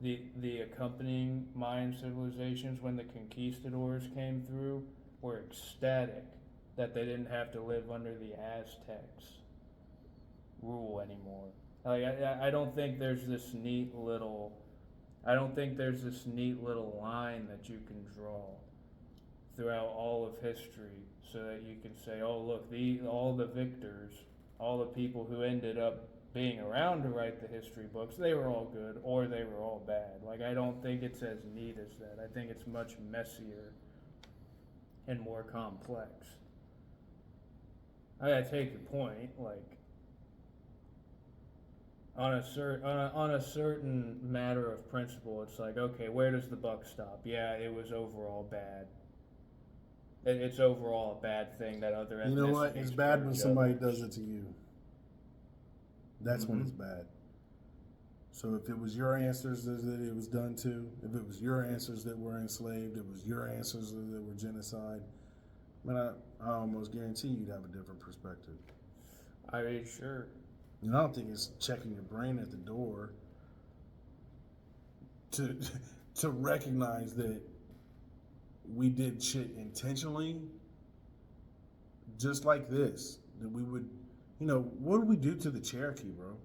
the accompanying Mayan civilizations when the conquistadors came through, were ecstatic that they didn't have to live under the Aztecs' rule anymore. Like, I don't think there's this neat little line that you can draw throughout all of history so that you can say, oh, look, all the victors, all the people who ended up being around to write the history books, they were all good or they were all bad. Like, I don't think it's as neat as that. I think it's much messier and more complex. I take your point, like, on a certain matter of principle, it's like, okay, where does the buck stop? Yeah, it was overall bad. It's overall a bad thing that other ethnicities. You know what? It's bad when purge somebody others. does it to you. That's when it's bad. So if it was your ancestors that it was done to, if it was your ancestors that were enslaved, it was your ancestors that were genocide, I almost guarantee you'd have a different perspective. I mean, sure. And I don't think it's checking your brain at the door to recognize that we did shit intentionally, just like this. That we would, what did we do to the Cherokee, bro?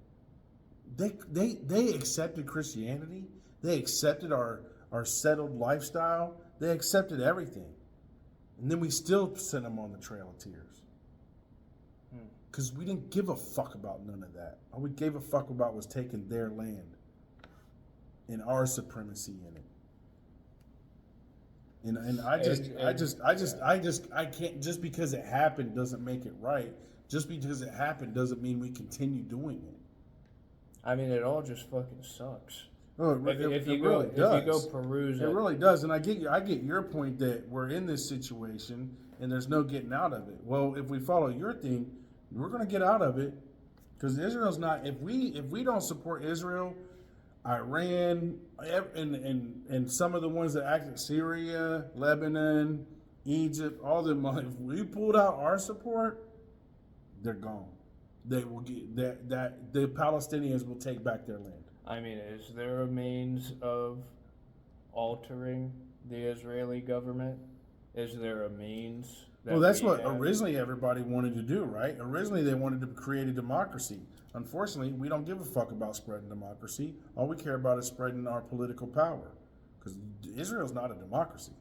They accepted Christianity. They accepted our settled lifestyle. They accepted everything, and then we still sent them on the Trail of Tears. Because we didn't give a fuck about none of that. All we gave a fuck about was taking their land and our supremacy in it. And I can't, just because it happened doesn't make it right. Just because it happened doesn't mean we continue doing it. I mean, it all just fucking sucks. Oh, If you go peruse it really does. And I get your point that we're in this situation and there's no getting out of it. Well, if we follow your thing, we're going to get out of it, because Israel's not. If we don't support Israel, Iran, and some of the ones that acted, Syria, Lebanon, Egypt, all them. If we pulled out our support, they're gone. They will get that the Palestinians will take back their land. I mean, is there a means of altering the Israeli government? Is there a means? Well, that's what originally everybody wanted to do, right? Originally, they wanted to create a democracy. Unfortunately, we don't give a fuck about spreading democracy. All we care about is spreading our political power, because Israel's not a democracy.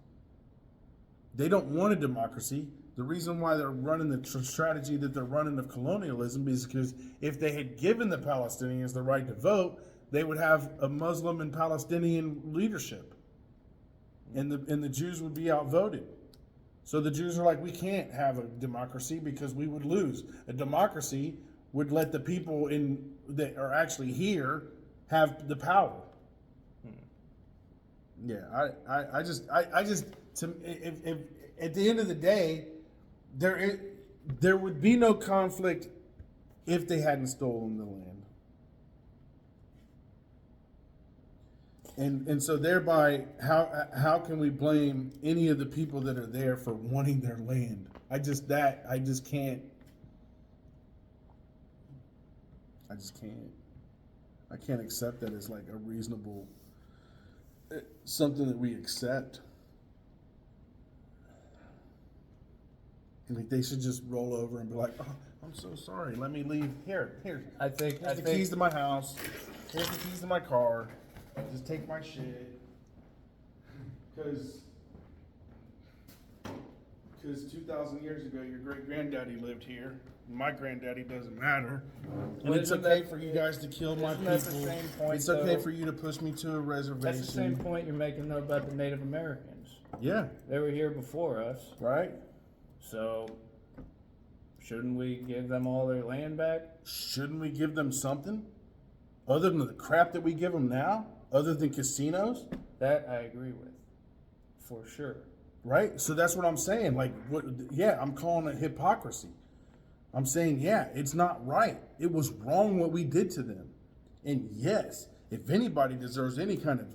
They don't want a democracy. The reason why they're running the strategy that they're running of colonialism is because if they had given the Palestinians the right to vote, they would have a Muslim and Palestinian leadership, and the Jews would be outvoted. So the Jews are like, we can't have a democracy because we would lose. A democracy would let the people that are actually here have the power. Yeah, if at the end of the day, there would be no conflict if they hadn't stolen the land. And so thereby, how can we blame any of the people that are there for wanting their land? I just can't. I can't accept that as like a reasonable uh, something that we accept. I mean, it's their means of altering the Israeli government. Is there a means that we can alternate the Israeli government? Is there a means? Well, that's what originally everybody wanted to do, right? Originally, they wanted to create a democracy. Unfortunately, we don't give a fuck about spreading democracy. Just because And like they should just roll over and be like, "Oh, I'm so sorry. Let me leave. Here's the keys to my house. Here's the keys to my car. Just take my shit." Because 2,000 years ago, your great granddaddy lived here. My granddaddy doesn't matter. And it's okay for you guys to kill my people. That's the same point, It's okay though. for you to push me to a reservation. That's the same point you're making though about the Native Americans. Yeah. They were here before us, Right? so shouldn't we give them all their land back? Shouldn't we give them something? Other than the crap that we give them now? Other than casinos? That I agree with, for sure. Right? So that's what I'm saying. Like, what? Yeah, I'm calling it hypocrisy. I'm saying, yeah, it's not right. It was wrong what we did to them. And yes, if anybody deserves any kind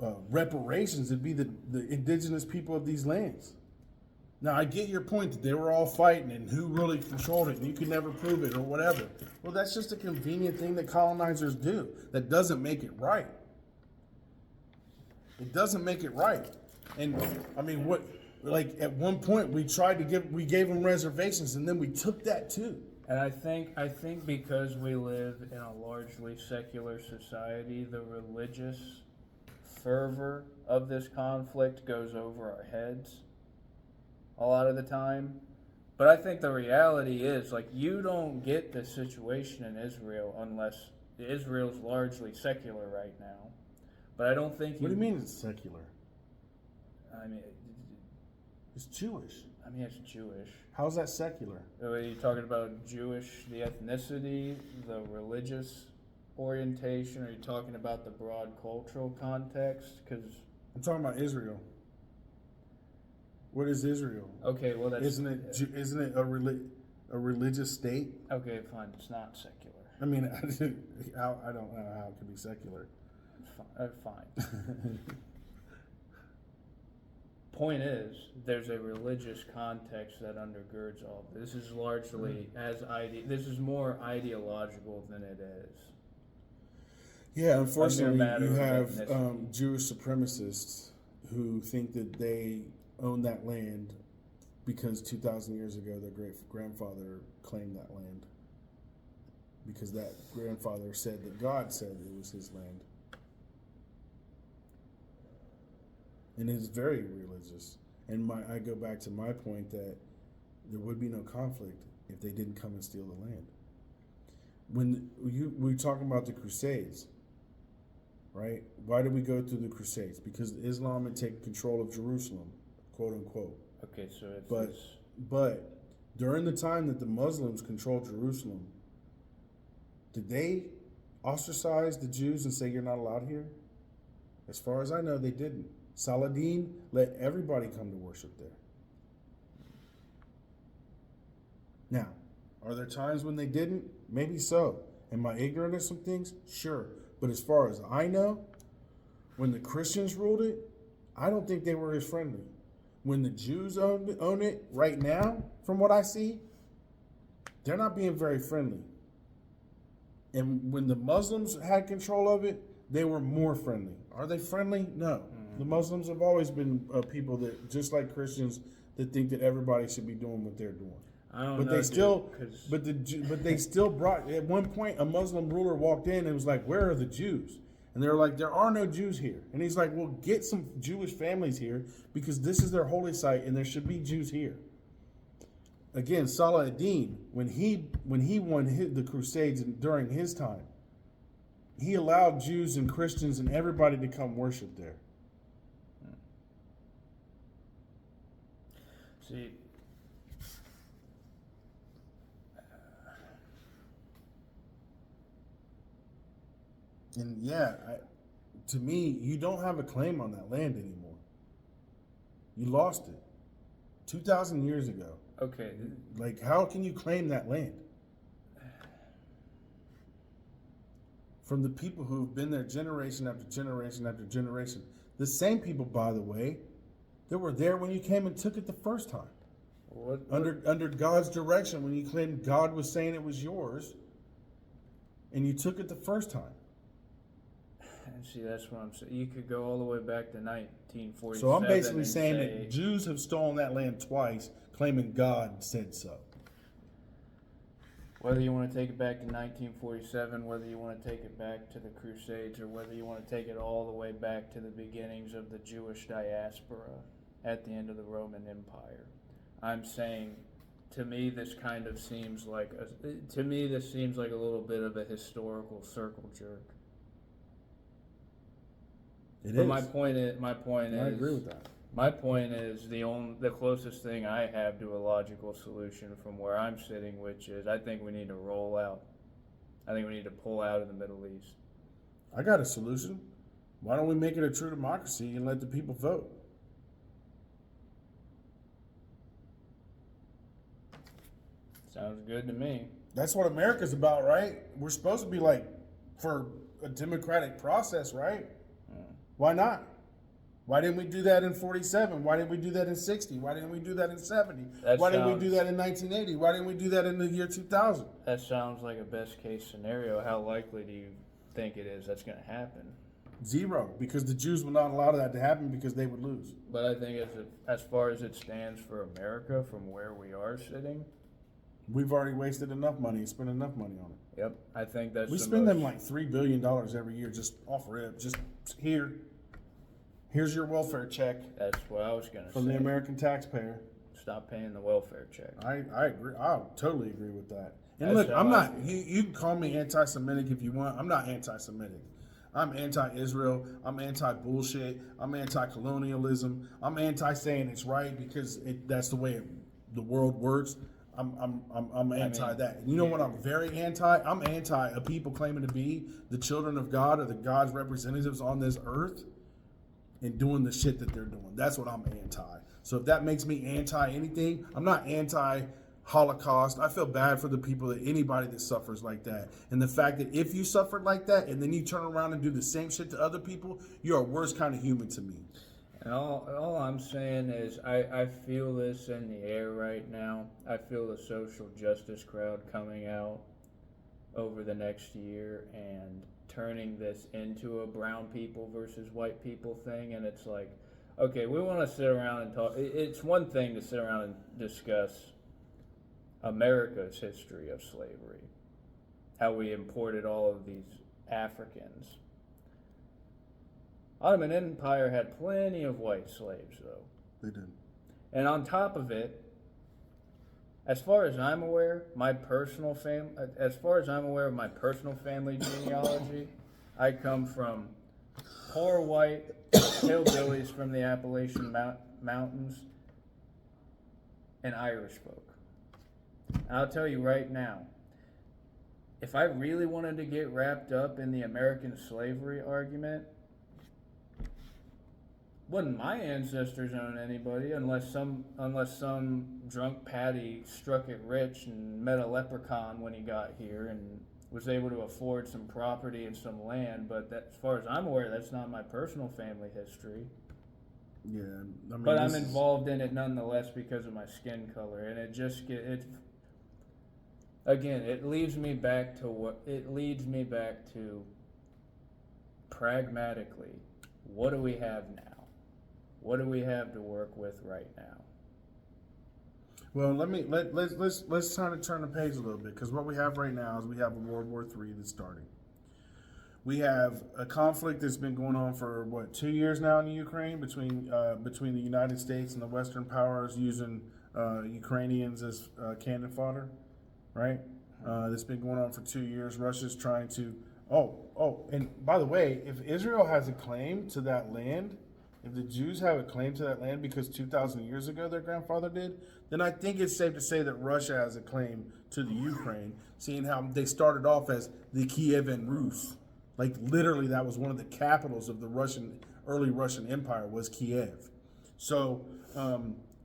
of reparations, it'd be the indigenous people of these lands. Now, I get your point that they were all fighting and who really controlled it and you could never prove it or whatever. Well, that's just a convenient thing that colonizers do. That doesn't make it right. It doesn't make it right. And I mean, what? Like at one point we gave them reservations and then we took that too. And I think because we live in a largely secular society, the religious fervor of this conflict goes over our heads a lot of the time. But I think the reality is, like, you don't get this situation in Israel unless Israel's largely secular right now. But I don't think What do you mean it's secular? I mean, It's Jewish. I mean, it's Jewish. How's that secular? Are you talking about Jewish, the ethnicity, the religious orientation? Are you talking about the broad cultural context? Because I'm talking about Israel. What is Israel? okay, well that's Isn't it a religious state? okay. Fine, it's not secular. I mean, I don't know how it could be secular. Fine. Point is, there's a religious context that undergirds all of this. This is largely this is more ideological than it is. Yeah, unfortunately, matter you of have ethnicity. Jewish supremacists who think that they own that land because 2,000 years ago their great grandfather claimed that land because that grandfather said that God said it was his land. And it's very religious. And I go back to my point that there would be no conflict if they didn't come and steal the land. When we're talking about the Crusades, right? Why did we go through the Crusades? Because Islam had taken control of Jerusalem, quote unquote. Okay, so if But during the time that the Muslims controlled Jerusalem, did they ostracize the Jews and say you're not allowed here? As far as I know, they didn't. Saladin let everybody come to worship there. Now, are there times when they didn't? Maybe so. Am I ignorant of some things? Sure. But as far as I know, when the Christians ruled it, I don't think they were as friendly. When the Jews own it right now, from what I see, they're not being very friendly. And when the Muslims had control of it, they were more friendly. Are they friendly? No. The Muslims have always been people that, just like Christians, that think that everybody should be doing what they're doing. I don't But know, they still, dude, but they still brought. At one point, a Muslim ruler walked in and was like, "Where are the Jews?" And they're like, "There are no Jews here." And he's like, "Well, get some Jewish families here because this is their holy site, and there should be Jews here." Again, Saladin, when he won the Crusades during his time, he allowed Jews and Christians and everybody to come worship there. see, And yeah, to me, you don't have a claim on that land anymore. You lost it 2,000 years ago. okay, Like, how can you claim that land? From the people who've been there generation after generation after generation. The same people, by the way, that were there when you came and took it the first time. Under God's direction, when you claimed God was saying it was yours, and you took it the first time. See, that's what I'm saying. You could go all the way back to 1947. So I'm basically and saying say, that Jews have stolen that land twice, claiming God said so. whether you want to take it back to 1947, whether you want to take it back to the Crusades, or whether you want to take it all the way back to the beginnings of the Jewish diaspora at the end of the Roman Empire, I'm saying, to me, this kind of seems like a little bit of a historical circle jerk. But my point is, I agree with that. My point is the closest thing I have to a logical solution from where I'm sitting, which is I think we need to roll out. I think we need to pull out of the Middle East. I got a solution. Why don't we make it a true democracy and let the people vote? Sounds good to me. That's what America's about, right? We're supposed to be like for a democratic process, right? Why not? Why didn't we do that in 47? Why didn't we do that in 60? Why didn't we do that in 70? Why didn't we do that in 1980? Why didn't we do that in the year 2000? That sounds like a best case scenario. How likely do you think it is that's going to happen? Zero, because the Jews would not allow that to happen because they would lose. But I think as far as it stands for America, from where we are sitting, We've already wasted enough money, spent enough money on it. yep, I think that's We the spend them most- like $3 billion every year just off rip. Just here. Here's your welfare check That's what I was going to say. from the American taxpayer. Stop paying the welfare check. I agree. I totally agree with that. And That's look, how I'm I not. feel. You can call me anti-Semitic if you want. I'm not anti-Semitic. I'm anti-Israel. I'm anti-bullshit. I'm anti-colonialism. I'm anti-saying it's right because that's the way the world works. I'm anti that. And you know what? I'm very anti. I'm anti a people claiming to be the children of God or the God's representatives on this earth and doing the shit that they're doing. That's what I'm anti. So if that makes me anti anything, I'm not anti Holocaust. I feel bad for the people, that anybody that suffers like that. And the fact that if you suffered like that and then you turn around and do the same shit to other people, you're a worse kind of human to me. And all I'm saying is I feel this in the air right now. I feel the social justice crowd coming out over the next year and turning this into a brown people versus white people thing. And it's like, okay, we want to sit around and talk. It's one thing to sit around and discuss America's history of slavery, how we imported all of these Africans. Ottoman Empire had plenty of white slaves, though. They did. And on top of it, as far as I'm aware, of my personal family genealogy, I come from poor white hillbillies from the Appalachian Mountains and Irish folk. And I'll tell you right now, if I really wanted to get wrapped up in the American slavery argument, wouldn't my ancestors own anybody unless some drunk Patty struck it rich and met a leprechaun when he got here and was able to afford some property and some land. But that, as far as I'm aware, that's not my personal family history. Yeah, I mean, But I'm involved in it nonetheless because of my skin color, and it leads me back to pragmatically, what do we have now? What do we have to work with right now? Well, let's try to turn the page a little bit, because what we have right now is we have a World War III that's starting. We have a conflict that's been going on for 2 years now in the Ukraine between the United States and the Western powers using Ukrainians as cannon fodder, right? That's been going on for 2 years. Russia's trying to. And by the way, if Israel has a claim to that land, if the Jews have a claim to that land because 2,000 years ago their grandfather did, then I think it's safe to say that Russia has a claim to the Ukraine, seeing how they started off as the Kievan Rus. Like literally that was one of the capitals of the early Russian Empire was Kiev. So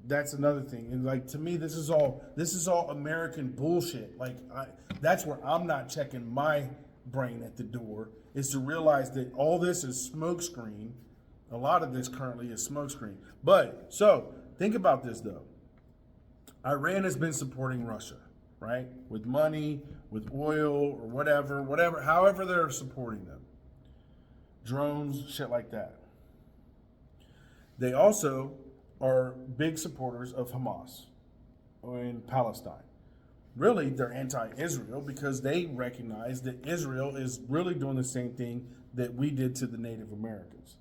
that's another thing. And like, to me, this is all American bullshit. Like that's where I'm not checking my brain at the door, is to realize that all this is smokescreen. A lot of this currently is smokescreen. But so think about this though. Iran has been supporting Russia, right? With money, with oil, or whatever, however they're supporting them. drones, shit like that. They also are big supporters of Hamas in Palestine. Really, they're anti-Israel because they recognize that Israel is really doing the same thing that we did to the Native Americans.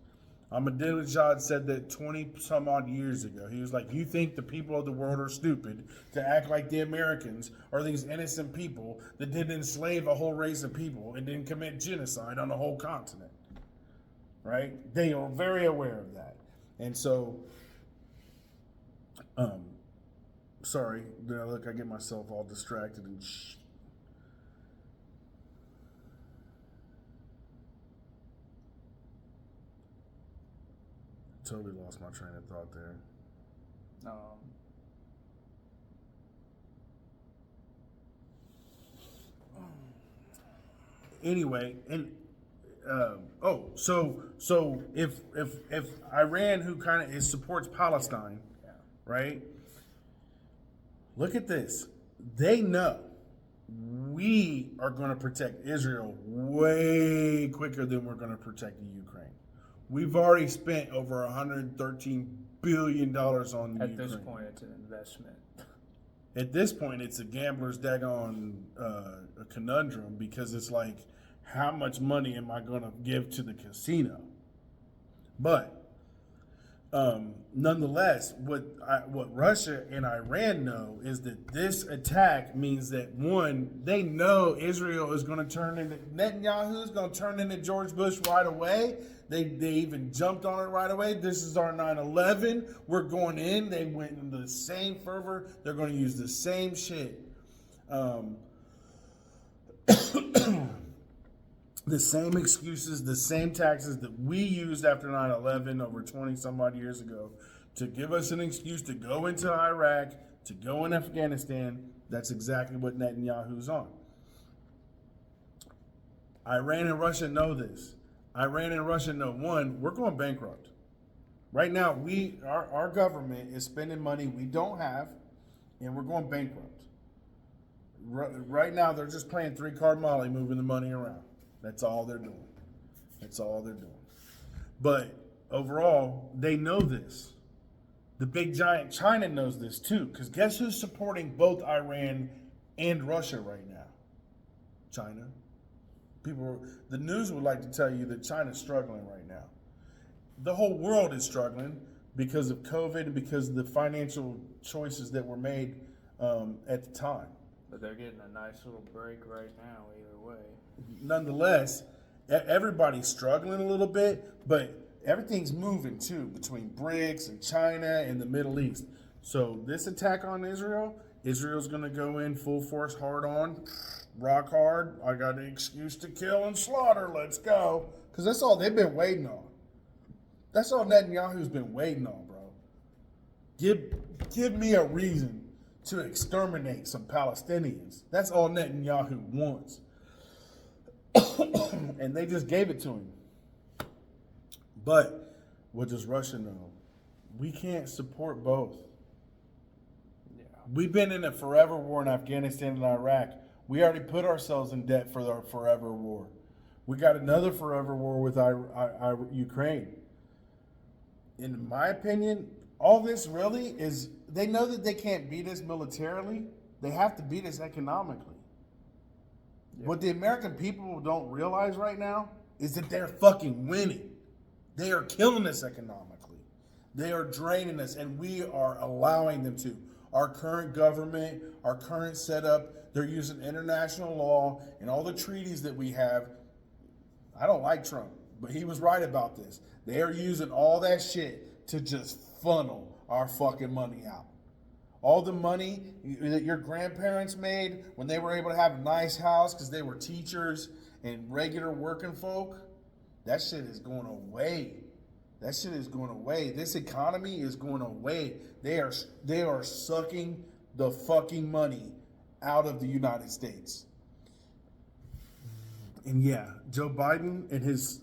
Dilligan said that 20 some odd years ago. He was like, you think the people of the world are stupid to act like the Americans are these innocent people that didn't enslave a whole race of people and didn't commit genocide on a whole continent. Right? They are very aware of that. And so, sorry, look, I get myself all distracted and totally lost my train of thought there. Anyway, and so if Iran, who kind of supports Palestine, right? Look at this. They know we are going to protect Israel way quicker than we're going to protect the Ukraine. We've already spent over $113 billion on At Ukraine. this point, it's an investment. At this point, it's a gambler's daggone a conundrum because it's like, how much money am I going to give to the casino? But nonetheless, what Russia and Iran know is that this attack means that, one, they know Israel is going to turn into Netanyahu is going to turn into George Bush right away. They even jumped on it right away. This is our 9/11. We're going in. They went in the same fervor. They're going to use the same shit. The same excuses, the same taxes that we used after 9/11 over 20 some odd years ago to give us an excuse to go into Iraq, to go in Afghanistan. That's exactly what Netanyahu's on. Iran and Russia know this. Iran and Russia know, one, we're going bankrupt. Right now, our government is spending money we don't have, and we're going bankrupt. Right now, they're just playing three-card Molly, moving the money around. That's all they're doing. That's all they're doing. But overall, they know this. The big giant China knows this too, because guess who's supporting both Iran and Russia right now? China. The news would like to tell you that China's struggling right now. The whole world is struggling because of COVID and because of the financial choices that were made at the time. But they're getting a nice little break right now, either way. Nonetheless, everybody's struggling a little bit, but everything's moving too between BRICS and China and the Middle East. So this attack on Israel's going to go in full force, hard on, rock hard. I got an excuse to kill and slaughter. Let's go. Because that's all they've been waiting on. That's all Netanyahu's been waiting on, bro. Give me a reason to exterminate some Palestinians. That's all Netanyahu wants. And they just gave it to him. But what does Russia know? We can't support both. Yeah. We've been in a forever war in Afghanistan and Iraq. We already put ourselves in debt for our forever war. We got another forever war with Ukraine. In my opinion, all this really is, they know that they can't beat us militarily. They have to beat us economically. Yeah. What the American people don't realize right now is that they're fucking winning. They are killing us economically. They are draining us, and we are allowing them to. Our current government, our current setup, they're using international law and all the treaties that we have. I don't like Trump, but he was right about this. They are using all that shit to just funnel our fucking money out. All the money that your grandparents made when they were able to have a nice house because they were teachers and regular working folk, that shit is going away. That shit is going away. This economy is going away. They are sucking the fucking money out of the United States. And yeah, Joe Biden and his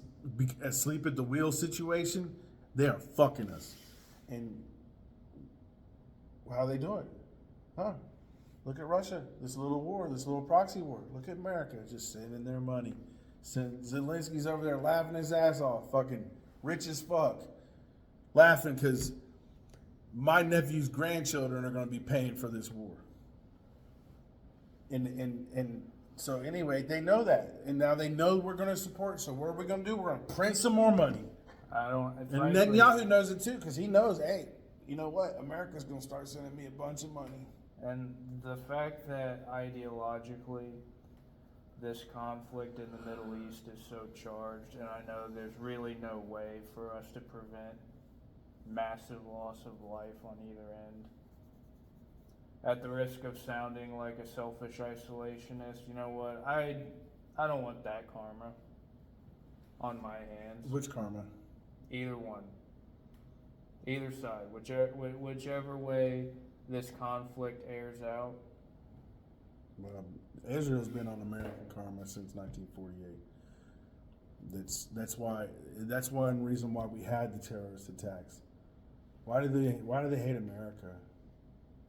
asleep at the wheel situation, they are fucking us. And how are they doing? Huh? Look at Russia, this little war, this little proxy war. Look at America just sending their money, Zelensky's over there laughing his ass off, fucking rich as fuck, laughing because my nephew's grandchildren are going to be paying for this war. And so anyway, they know that, and now they know we're going to support. So what are we going to do? We're going to print some more money. And Netanyahu knows it too, because he knows, hey, you know what? America's going to start sending me a bunch of money. And the fact that ideologically this conflict in the Middle East is so charged, and I know there's really no way for us to prevent massive loss of life on either end. At the risk of sounding like a selfish isolationist, you know what? I don't want that karma on my hands. Which karma? Either one. Either side. Whichever way this conflict airs out. Well, Israel's been on American karma since 1948. That's one reason why we had the terrorist attacks. Why do they hate America?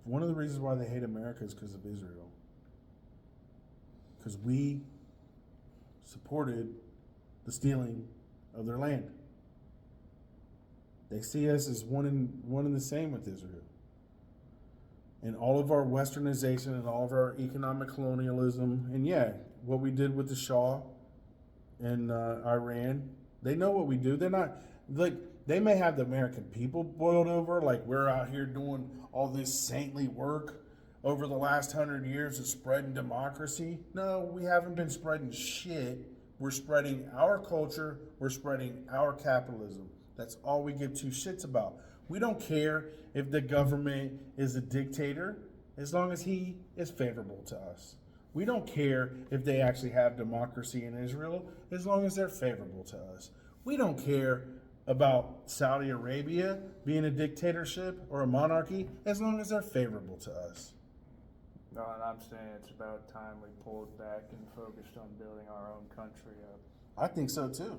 One of the reasons why they hate America is because of Israel. Because we supported the stealing of their land. They see us as one and the same with Israel. And all of our westernization and all of our economic colonialism, and yeah, what we did with the Shah in Iran, they know what we do. They're not, like, they may have the American people boiled over, like we're out here doing all this saintly work over the last 100 years of spreading democracy. No, we haven't been spreading shit. We're spreading our culture. We're spreading our capitalism. That's all we give two shits about. We don't care if the government is a dictator as long as he is favorable to us. We don't care if they actually have democracy in Israel as long as they're favorable to us. We don't care about Saudi Arabia being a dictatorship or a monarchy as long as they're favorable to us. No, and I'm saying it's about time we pulled back and focused on building our own country up. I think so too.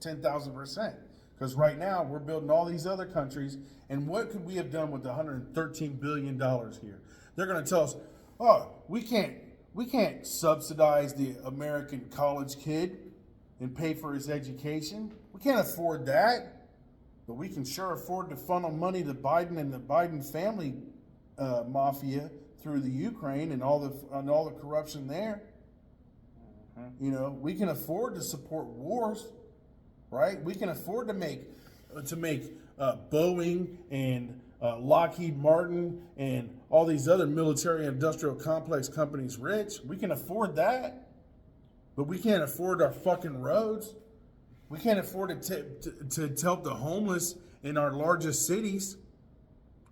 10,000%. Because right now we're building all these other countries, and what could we have done with the $113 billion here? They're going to tell us, oh, we can't subsidize the American college kid and pay for his education. We can't afford that, but we can sure afford to funnel money to Biden and the Biden family mafia through the Ukraine and all the corruption there. Mm-hmm. You know, we can afford to support wars. Right, we can afford to make Boeing and Lockheed Martin and all these other military industrial complex companies rich. We can afford that, but we can't afford our fucking roads. We can't afford to help the homeless in our largest cities.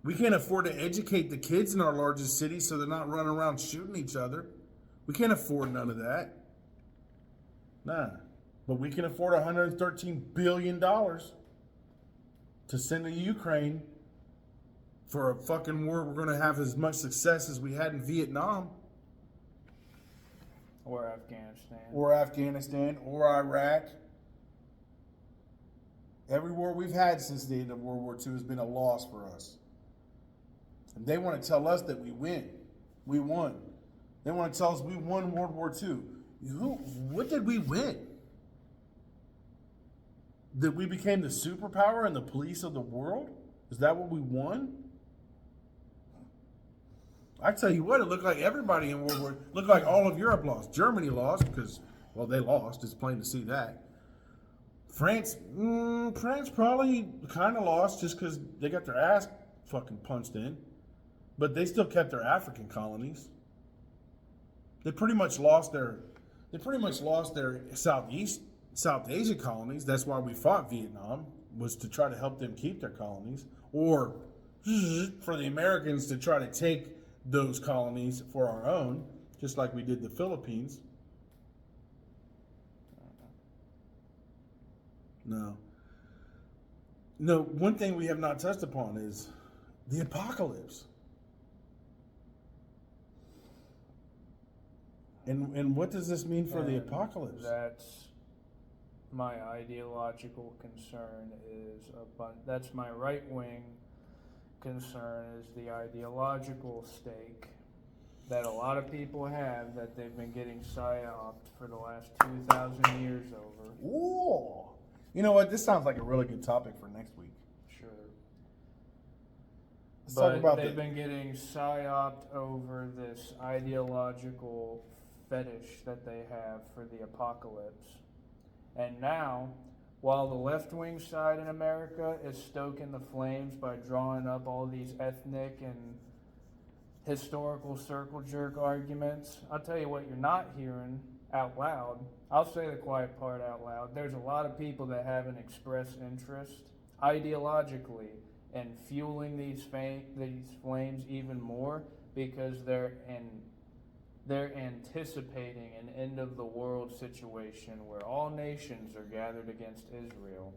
We can't afford to educate the kids in our largest cities so they're not running around shooting each other. We can't afford none of that. Nah. But we can afford $113 billion to send to Ukraine for a fucking war. We're going to have as much success as we had in Vietnam. Or Afghanistan. Or Iraq. Every war we've had since the end of World War II has been a loss for us. And they want to tell us that we win. We won. They want to tell us we won World War II. What did we win? That we became the superpower and the police of the world? Is that what we won? I tell you what, it looked like everybody in World War, looked like all of Europe lost. Germany lost because, well, they lost. It's plain to see that. France probably kind of lost just because they got their ass fucking punched in. But they still kept their African colonies. They pretty much lost their South Asia colonies. That's why we fought Vietnam, was to try to help them keep their colonies, or for the Americans to try to take those colonies for our own, just like we did the Philippines. No, one thing we have not touched upon is the apocalypse. And what does this mean for the apocalypse? That's my ideological concern that's my right wing concern, is the ideological stake that a lot of people have that they've been getting psyoped for the last 2,000 years over. Ooh. You know what? This sounds like a really good topic for next week. Sure. Let's But talk about they've been getting psyoped over this ideological fetish that they have for the apocalypse. And now, while the left-wing side in America is stoking the flames by drawing up all these ethnic and historical circle jerk arguments, I'll tell you what you're not hearing out loud. I'll say the quiet part out loud. There's a lot of people that have an express interest ideologically in fueling these flames even more because they're anticipating an end of the world situation where all nations are gathered against Israel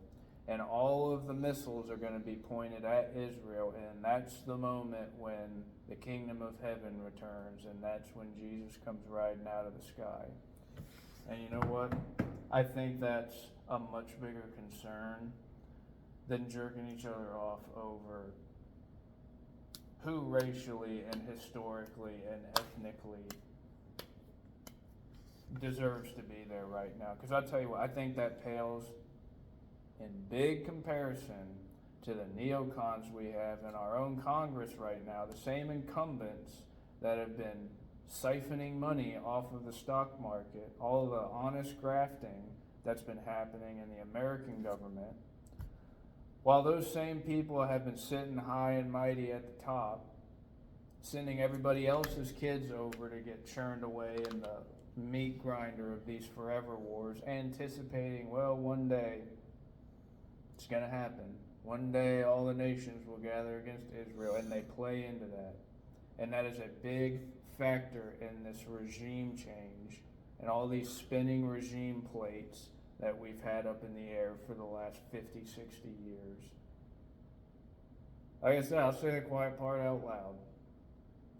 and all of the missiles are going to be pointed at Israel, and that's the moment when the kingdom of heaven returns, and that's when Jesus comes riding out of the sky. And you know what? I think that's a much bigger concern than jerking each other off over who racially and historically and ethnically deserves to be there right now. Because I'll tell you what, I think that pales in big comparison to the neocons we have in our own Congress right now, the same incumbents that have been siphoning money off of the stock market, all of the honest grafting that's been happening in the American government, while those same people have been sitting high and mighty at the top, sending everybody else's kids over to get churned away in the meat grinder of these forever wars, anticipating, well, one day it's going to happen. One day all the nations will gather against Israel, and they play into that. And that is a big factor in this regime change and all these spinning regime plates that we've had up in the air for the last 50, 60 years. Like I said, I'll say the quiet part out loud.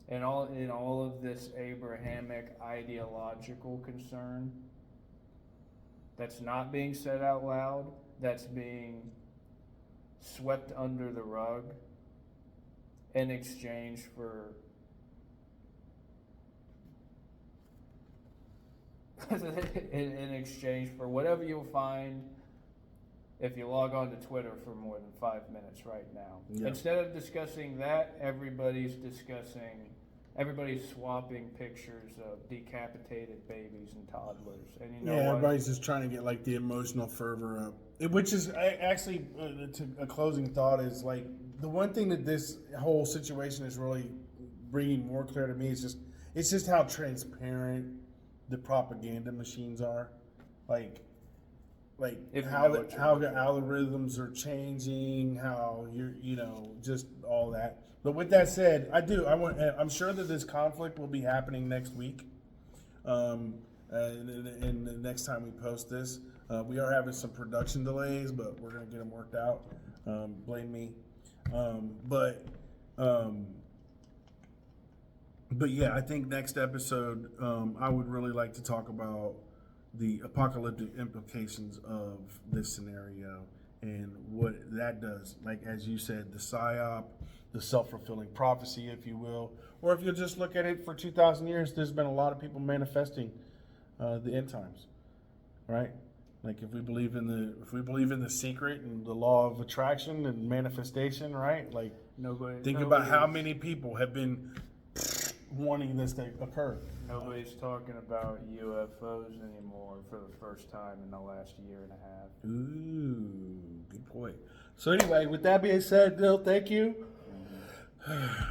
In all of this Abrahamic ideological concern that's not being said out loud, that's being swept under the rug in exchange for in exchange for whatever you'll find if you log on to Twitter for more than 5 minutes right now. Yeah. Instead of discussing that, everybody's swapping pictures of decapitated babies and toddlers. And you know what? Everybody's just trying to get like the emotional fervor up. Which is actually, to a closing thought, is like the one thing that this whole situation is really bringing more clear to me is just how transparent the propaganda machines are. Like how the algorithms are changing, how just all that. But with that said, I'm sure that this conflict will be happening next week. And the next time we post this, we are having some production delays, but we're gonna get them worked out. Blame me. But yeah, I think next episode, I would really like to talk about the apocalyptic implications of this scenario and what that does. Like, as you said, the psyop, the self-fulfilling prophecy, if you will, or if you just look at it for 2,000 years, there's been a lot of people manifesting the end times, right? Like if we believe in the secret and the law of attraction and manifestation, right? Like think about how many people have been wanting this to occur. Nobody's talking about UFOs anymore for the first time in the last year and a half. Ooh, good point. So anyway, with that being said, Bill, thank you. I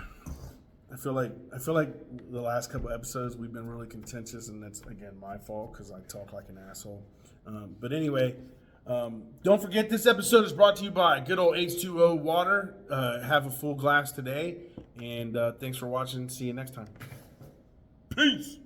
feel like the last couple episodes we've been really contentious, and that's again my fault because I talk like an asshole. But anyway, don't forget this episode is brought to you by good old H2O water. Have a full glass today, and thanks for watching. See you next time. Peace.